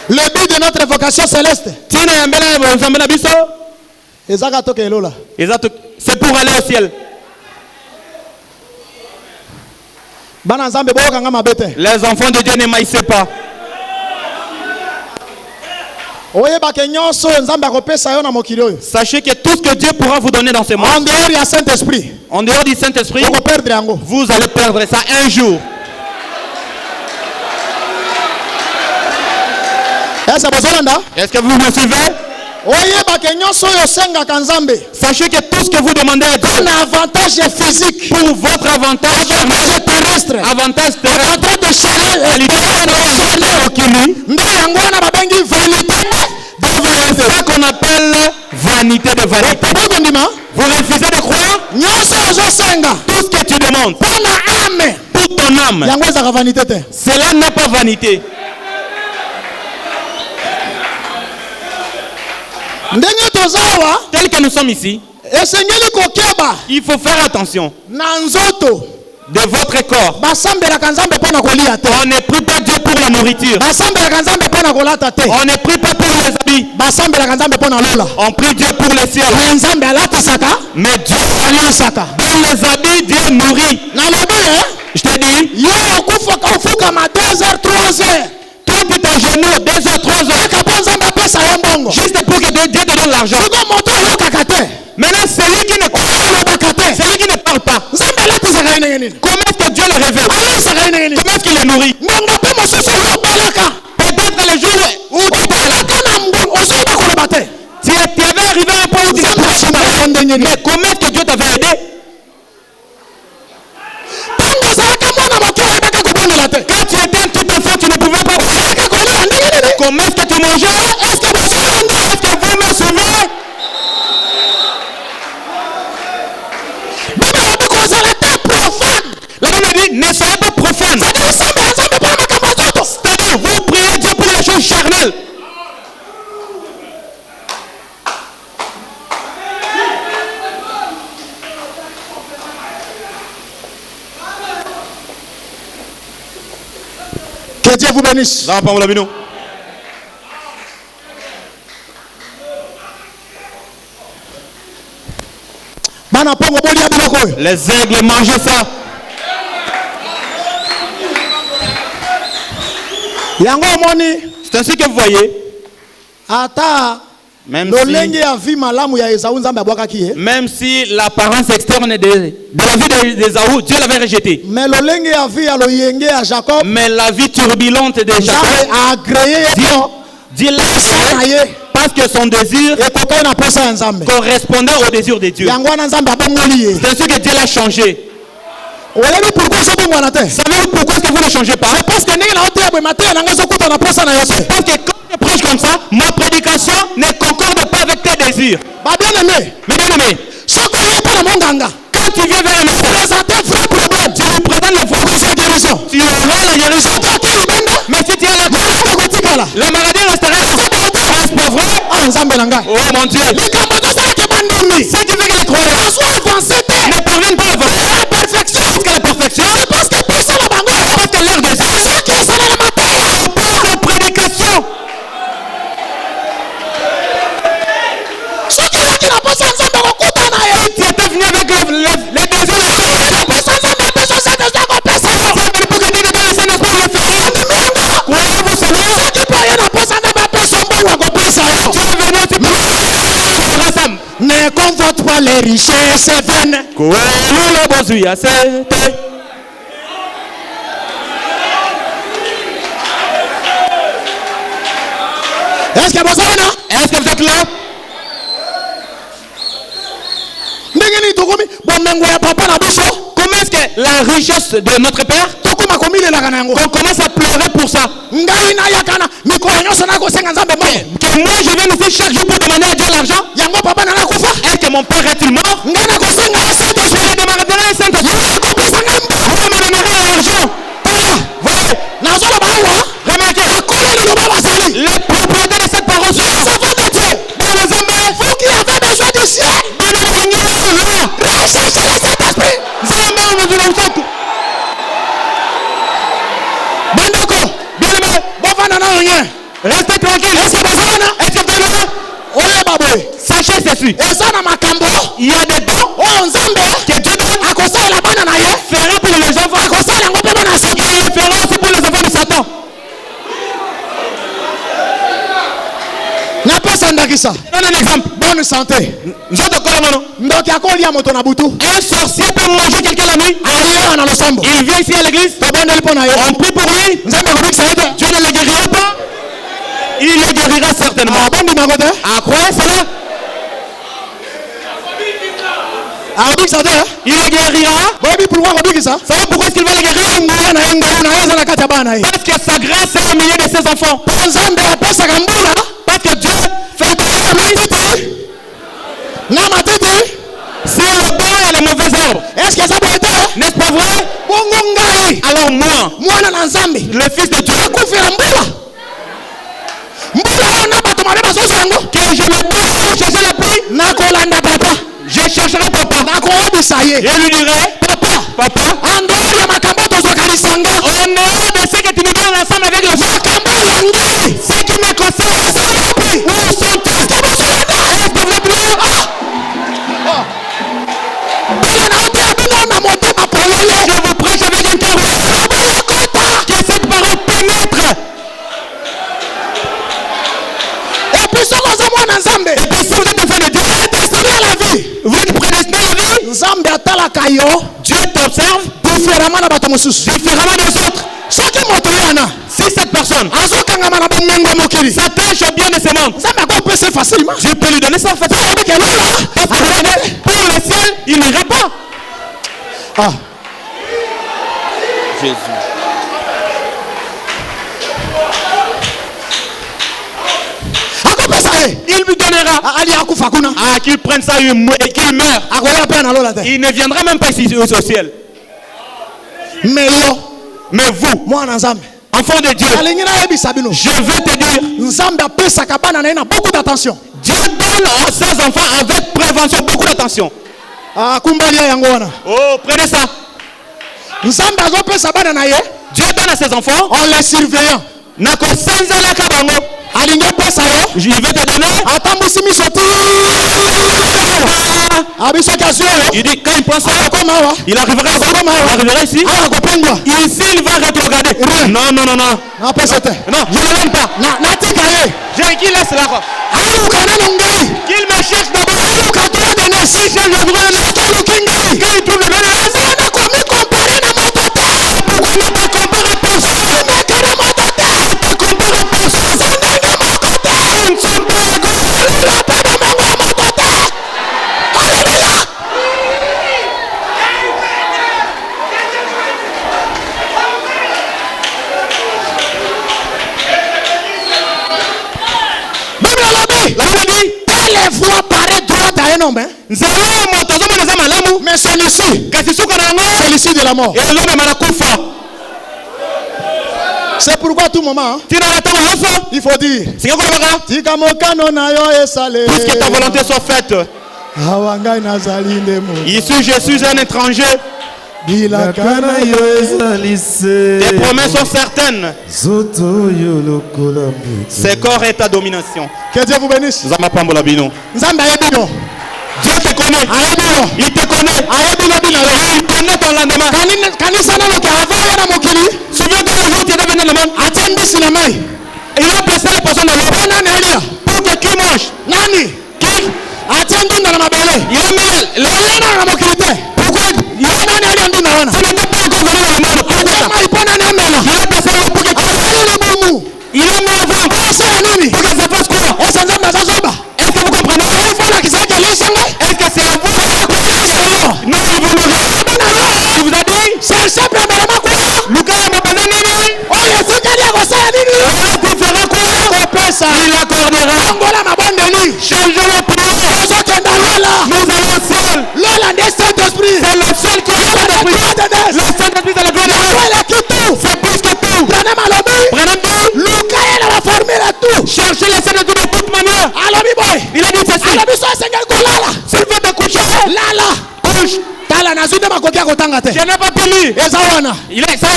Speaker 2: Le but de notre vocation céleste,
Speaker 3: c'est pour aller au ciel. Les enfants de Dieu ne maïssent pas.
Speaker 2: Sachez
Speaker 3: que tout ce que Dieu pourra vous donner dans ce monde,
Speaker 2: en dehors du Saint-Esprit,
Speaker 3: vous allez perdre ça un jour. Est-ce que vous me suivez? Sachez que tout ce que vous demandez à Dieu,
Speaker 2: un avantage physique,
Speaker 3: pour votre avantage
Speaker 2: terrestre,
Speaker 3: avantage
Speaker 2: avantage de chair,
Speaker 3: c'est ça qu'on appelle vanité de vanité. Vous refusez de croire tout ce que tu demandes pour ton âme. Cela n'est pas vanité. Tel que nous sommes ici, il faut faire attention de votre corps. On ne prie pas Dieu pour la nourriture. On ne prie pas pour les habits. On prie Dieu pour les ciels. Mais Dieu, dans les habits, Dieu nourrit. Je te dis, toi tu t'agenouilles 2 heures, 3 heures, juste pour que Dieu te donne l'argent. Maintenant, celui qui ne parle pas, comment est-ce que Dieu le révèle? Comment est-ce qu'il le nourrit? Peut-être que le jour où tu avais arrivé à un point où tu n'as pas chanté, mais comment est-ce que Dieu t'avait aidé? Quand tu étais un petit enfant, tu ne pouvais pas. Comment est-ce que tu mangeais? Est-ce que vous me suivez? La Bible dit, ne soyez pas profane. C'est-à-dire, vous priez Dieu pour les choses charnelles.
Speaker 2: Que Dieu vous bénisse.
Speaker 3: Les aigles mangent ça. C'est ainsi que vous voyez. Même si l'apparence externe de la vie d'Ésaü, Dieu l'avait rejeté. Mais la vie turbulente de Jacob, Dieu l'a créé parce que son désir correspondait au désir de Dieu. C'est ainsi que Dieu l'a changé. Savez-vous pourquoi est-ce que vous ne changez pas? C'est parce que quand je prêche comme ça, ma prédication ne concorde pas avec tes désirs. Mais bien aimé, quand tu viens vers un médecin, tu lui présentes le vrai problème. Tu auras la guérison. Mais si tu as la maladie restera. Est-ce pas vrai? Oh mon Dieu. Si tu veux que les croyants ne parviennent pas à avancer jusqu'à la perfection, parce que leur désir pas sa prédication. Si tu étais venu avec les désirs, croyez-vous Seigneur?
Speaker 2: Ne convoite pas les richesses vaines. Est-ce que vous êtes là?
Speaker 3: Comment est-ce que la richesse de notre Père, on commence à pleurer pour ça? Que moi je viens ici chaque jour pour demander à Dieu l'argent. Est-ce que mon père est-il mort? Je demanderai un Saint-Esprit. Vous me donnerez l'argent. Voyez, remarquez,
Speaker 2: rien.
Speaker 3: Restez tranquille. Est-ce que vous comprenez? Sachez ceci. Il y a des dons que Dieu donne, fera pour les enfants. Il le fera aussi pour les enfants de Satan.
Speaker 2: Donne un exemple. Bonne santé. Un
Speaker 3: sorcier peut manger quelqu'un la nuit. Il vient ici à l'église. On prie pour lui. Dieu ne le guérira pas. Il le guérira certainement. Croyez cela. Il le guérira. Savez pourquoi est-ce qu'il va le guérir? Parce que sa grâce est au milieu de ses enfants. Parce que Dieu fait quoi? C'est le bon et le mauvais arbre. N'est-ce pas vrai? Alors moi, le fils de Dieu, que je me bats pour chercher la pluie, je chercherai papa. Je lui dirai, papa, en dehors de ce que tu me donnes ensemble avec le ce qui me concerne, où sont tous? Est-ce que vous êtes là? Je vous prêche avec un cœur ouvert. Que cette parole pénètre. Et puis si vous êtes un frère de Dieu, vous êtes prédestiné à la vie. Dieu t'observe différemment des autres. Si cette personne s'attache au bien de ce monde, Dieu peut lui donner ça facilement. Pour le ciel, il n'ira pas. Jésus. Il lui donnera qu'il prenne ça et qu'il meure. Il ne viendra même pas ici au ciel. Mais vous, enfant de Dieu, je veux te dire, Dieu donne à ses enfants avec prévention beaucoup d'attention. Oh, prenez ça. Dieu donne à ses enfants en les surveillant. Il veut te donner. Il dit quand il prend ça, il arrivera ici. Ici il va rétrograder. Non, je ne le donne pas. Qu'il laisse là. Qu'il me cherche d'abord. Il cherche le droit de naissance. Quand il trouve le droit de naissance, pourquoi ne pas comparer personne? Ne te comparer personne. Ils ne sont pas égaux. Alléluia. La Bible dit,
Speaker 2: les voix paraît droite à un homme, mais celui-ci, c'est l'issue de la mort. C'est pourquoi à tout moment, il faut dire,
Speaker 3: puisque ta volonté soit faite. Ici je suis un étranger. Tes promesses sont certaines. C'est corps et ta domination.
Speaker 2: Que Dieu vous bénisse.
Speaker 3: Dieu te connaît. Il te connaît. Il connaît ton lendemain. Souviens-toi le jour où tu es venu le monde. Il a placé les poissons dans l'eau pour que qui mange. Qui? Il a mis pourquoi? Ce n'était pas encore venu dans le monde. Il a placé l'eau pour que il a mis avant pour que ça fasse quoi? Est-ce que vous comprenez? Est-ce que c'est à vous? Nous avons nourri. Il vous a dit tu feras quoi? Il accordera. Changeons la prière. Nous allons au ciel. C'est le seul qui est le Saint-Esprit. Le Saint-Esprit c'est le gloire de Dieu. C'est plus que tout. Je n'ai pas pu lire. Il est ça.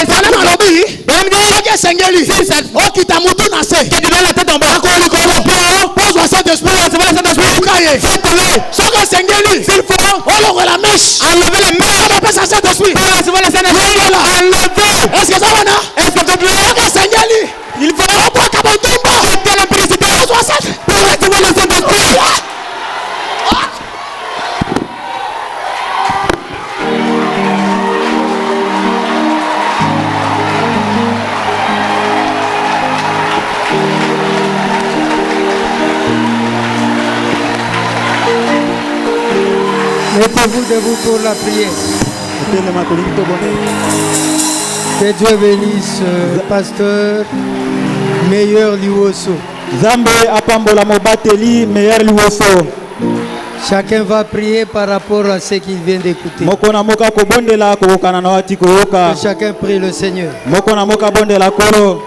Speaker 3: Que tu donnes la tête en bas.
Speaker 2: Pose le Saint-Esprit.
Speaker 3: Fais tomber. S'il faut
Speaker 2: enlever la mèche.
Speaker 3: enlever les mèches.
Speaker 2: Pour
Speaker 3: recevoir le Saint-Esprit. Enlever.
Speaker 2: Est-ce que ça va?
Speaker 3: Est-ce que tu veux? Il faut jeter l'impudicité pour recevoir le Saint-Esprit.
Speaker 4: Mettez-vous debout pour la prière. Que Dieu bénisse pasteur Meilleur Liwoso.
Speaker 5: Zambe apambola mobateli Meilleur Liwoso.
Speaker 4: Chacun va prier par rapport à ce qu'il vient d'écouter.
Speaker 5: Mokona moka kobondela kokana na wati koyoka.
Speaker 4: Que chacun prie le Seigneur.
Speaker 5: Mokona moka bondela kolo.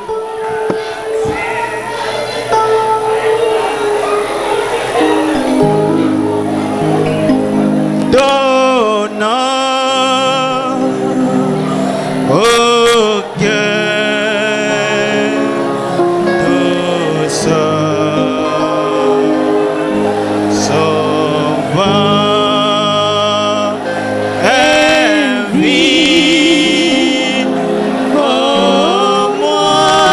Speaker 2: Moi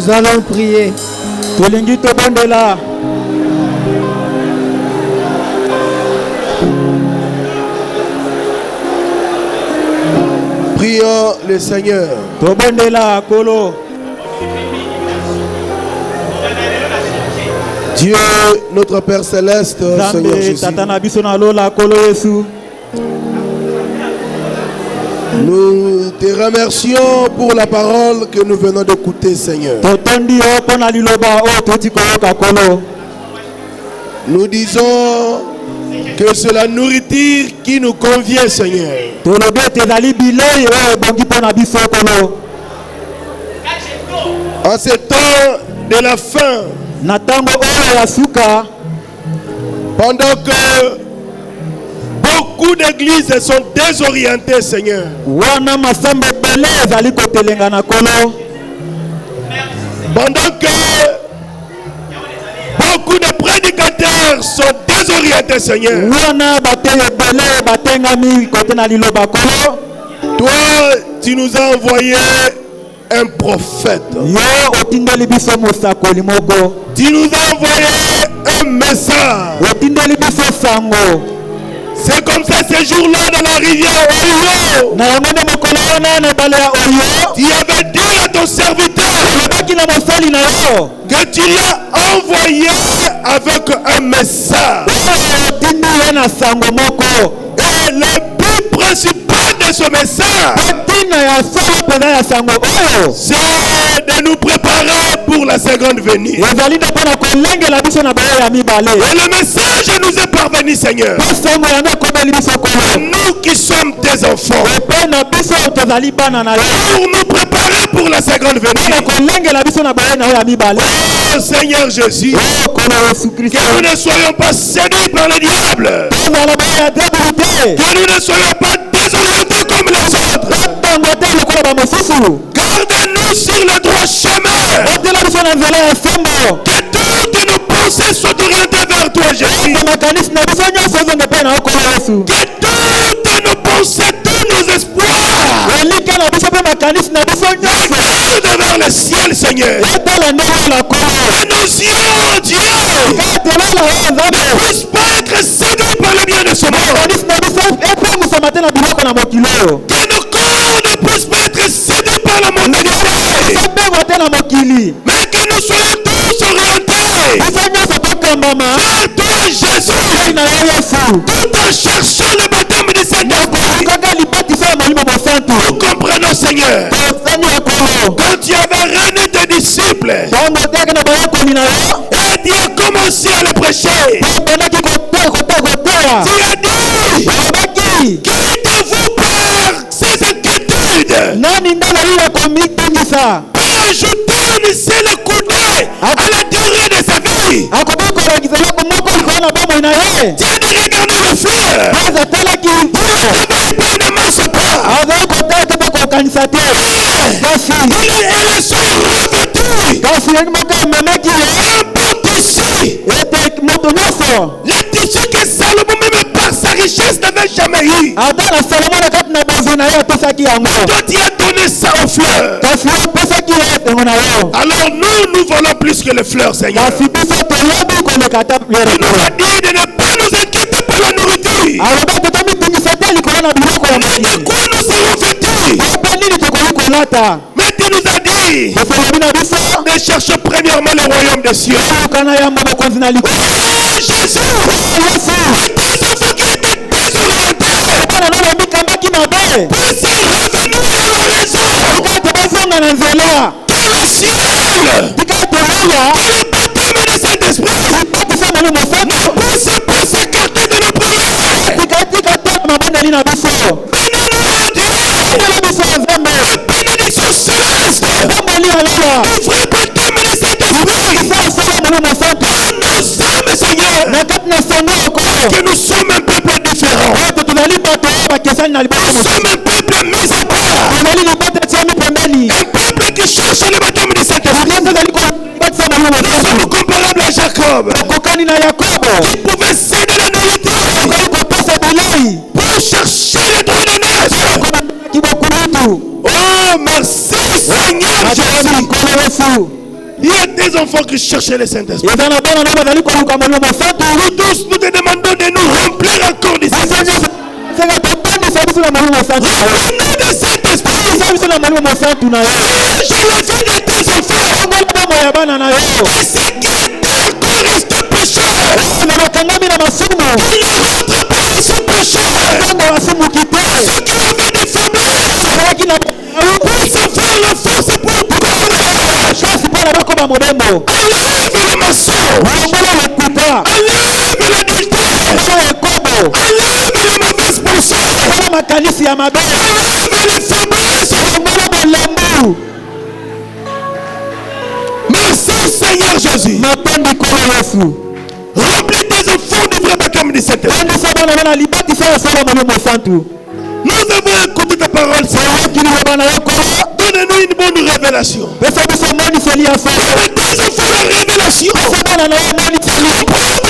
Speaker 1: Nous allons prier.
Speaker 2: Prions le Seigneur. Dieu, notre Père Céleste, Seigneur Jésus, nous te remercions pour la parole que nous venons d'écouter, Seigneur. Nous disons que c'est la nourriture qui nous convient, Seigneur. En ce temps de la fin, pendant que beaucoup d'églises sont désorientées, Seigneur, pendant que beaucoup de prédicateurs sont désorientés, Seigneur, toi, tu nous as envoyé un prophète. Tu nous as envoyé un message. C'est comme ça ce jour-là dans la rivière Oyo. Tu avais dit à ton serviteur que tu l'as envoyé avec un message. Et le but principal de ce message, c'est de nous préparer pour la seconde venue. Et le message nous est parvenu, Seigneur. Nous qui sommes tes enfants, pour nous préparer pour la seconde venue. Oh Seigneur Jésus, que nous ne soyons pas séduits par le diable, que nous ne soyons pas désorientés comme les autres. Garde-nous sur le droit chemin. Que toutes nos pensées soient orientées vers toi, Jésus. Que toutes nos pensées, tous nos espoirs regardent vers le ciel, Seigneur. Que nos yeux, oh Dieu, ne puissent pas être séduits par le bien de ce monde. Que nos corps ne puissent pas être séduits par la mondanité. Mais que nous soyons tous orientés vers toi, Jésus, tout en cherchant le baptême du Saint-Esprit. Nous comprenons, Seigneur, quand tu avais ramené tes disciples et tu as commencé à les prêcher, tu as dit, qui de vous perd ces inquiétudes, pour ajouter une seule coudée à la durée de sa vie. Tu as dit, regardez les fleurs, d'abord ils ne marchent pas, elles sont revêtues d'un bon tissu, le tissu que Salomon même par sa richesse n'avait jamais eu. Toi tu as donné ça aux fleurs. Alors nous volons plus que les fleurs, Seigneur. Tu nous as dit de ne pas nous inquiéter pour la nourriture, ni de quoi nous serons vêtus. Mais tu nous as dit de chercher premièrement le royaume des cieux. Oh Jésus, et tes enfants qui étaient désorientés puissent revenir à la raison. Que le ciel, que le baptême du Saint-Esprit ne puisse pas s'écarter de nos prières. Bénis-nous, Dieu, la bénédiction céleste du vrai baptême du Saint-Esprit dans nos âmes, Seigneur, parce que nous sommes un peuple différent. Nous sommes un peuple mis à part, un peuple qui cherche le baptême du Saint-Esprit. Nous sommes comparables à Jacob, qui pouvait céder la nourriture pour chercher les droits de noces. Oh, merci Seigneur Jésus. des enfants qui cherchaient le Saint-Esprit. Nous tous, nous te demandons de nous remplir encore du Saint-Esprit. Remplis-nous de Saint-Esprit. Je le fais de tes enfants. Et ce qui était encore resté pécheur, il ne rentre pas dans ce pécheur. Ceux qui avaient des faiblesses, puissent avoir la force pour prendre. Enlève le mensonge. Enlève l'adultère. Enlève les mauvaises pensées. Enlève les faiblesses. Merci Seigneur Jésus. Remplis tes enfants du vrai baptême du Saint-Esprit. Nous avons écouté ta parole, Seigneur. Donne-nous une bonne révélation. Donne tes enfants la révélation. Comprendre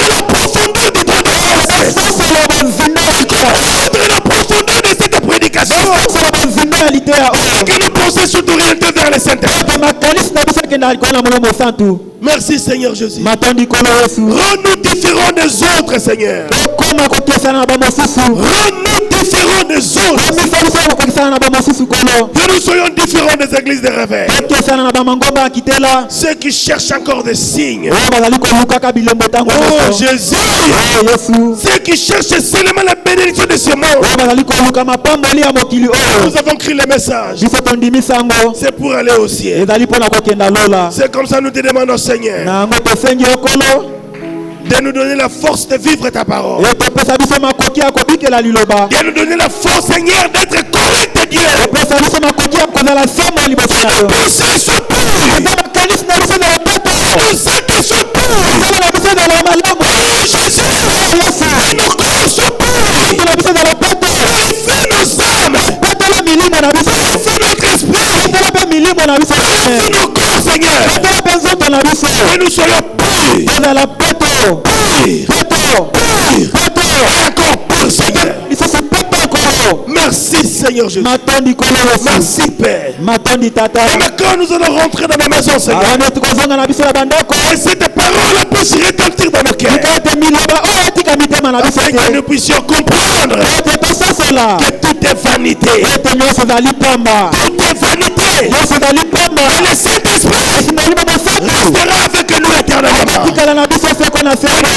Speaker 2: la profondeur de ton pensée. Comprendre la profondeur de cette prédication. Et que nos pensées soient orientées vers le Saint-Esprit. Merci Seigneur Jésus. Rends-nous différents des autres, Seigneur. Rends-nous différents des autres. Que nous soyons différents des églises de réveil. Ceux qui cherchent encore des signes. Oh Jésus. Ceux qui cherchent seulement la bénédiction de ce monde. Nous avons écrit le message. C'est pour aller au ciel. C'est comme ça nous te demandons, Seigneur, de nous donner la force de vivre ta parole. De nous donner la force, Seigneur, d'être correct, Dieu. Que nos pensées soient pures. Que nos actes soient purs. Jésus, que nos corps soient purs. Purifie nos âmes. Purifie notre esprit. Purifie nos corps, Seigneur. Que nous soyons purs. Encore pur, Seigneur. Merci Seigneur Jésus. Merci Père. Et maintenant nous allons rentrer dans la maison, Seigneur. Et cette parole puisse retentir dans nos cœurs. Afin que nous puissions comprendre que tout est vanité. Tout est vanité. Et le Saint-Esprit restera avec nous éternellement. Que nous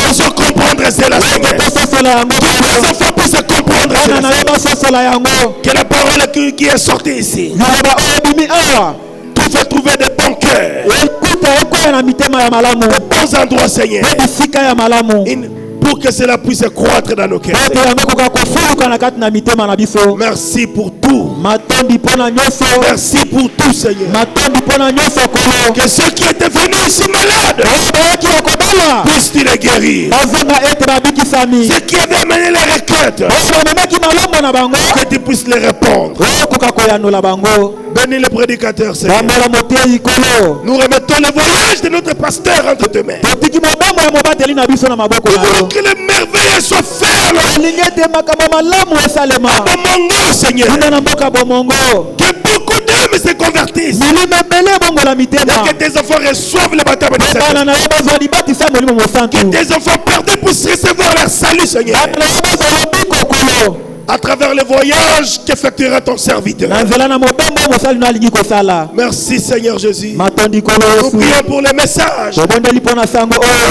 Speaker 2: puissions comprendre cela, Seigneur. Que les enfants puissent comprendre cela, Seigneur. Que la parole qui est sortie ici puisse trouver de bons cœurs, de bons endroits, Seigneur, pour que cela puisse croître dans nos cœurs. Merci pour tout. Merci pour tout, Seigneur. Que ceux qui étaient venus ici malades puissent-tu les guérir. Ceux qui avaient amené les requêtes, que tu puisses les répondre. Bénis le prédicateur, Seigneur. Nous remettons le voyage de notre pasteur entre tes mains. Pour que les merveilles soient faites à Bomongo, Seigneur. Que beaucoup d'âmes se convertissent. Et que tes enfants reçoivent le baptême de Saint-Esprit. Que tes enfants perdus puissent recevoir leur salut, Seigneur. À travers les voyages qu'effectuera ton serviteur. Merci Seigneur Jésus. Nous prions pour les messages. Il y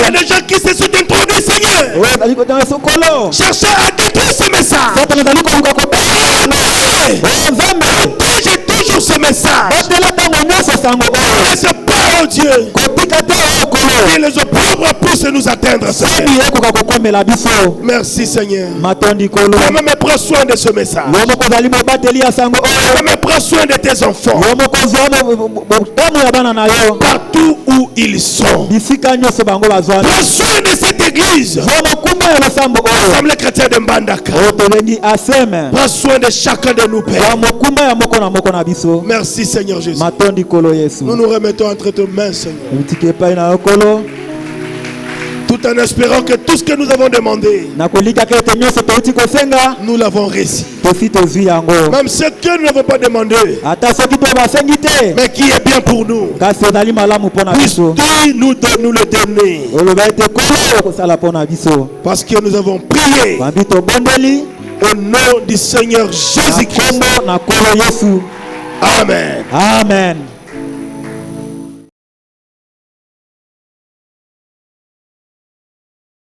Speaker 2: a des gens qui se sont introduits, Seigneur, cherchant à détruire ce message. Protège toujours ce message. Ne laisse pas, oh Dieu, que les opprobres puissent nous atteindre, Seigneur. Merci Seigneur. Vraiment, prends soin de ce message. Vraiment, prends soin de tes enfants. Partout où ils sont. Prends soin de cette église. Assemblée chrétienne de Mbandaka. Prends soin de chacun de nous, Père. Merci Seigneur Jésus. Nous nous remettons entre tes mains, Seigneur. Tout Tout en espérant que tout ce que nous avons demandé, nous l'avons reçu. Même ce que nous n'avons pas demandé, mais qui est bien pour nous, puisses-tu nous le donner. Parce que nous avons prié au nom du Seigneur Jésus-Christ. Amen.
Speaker 5: Amen.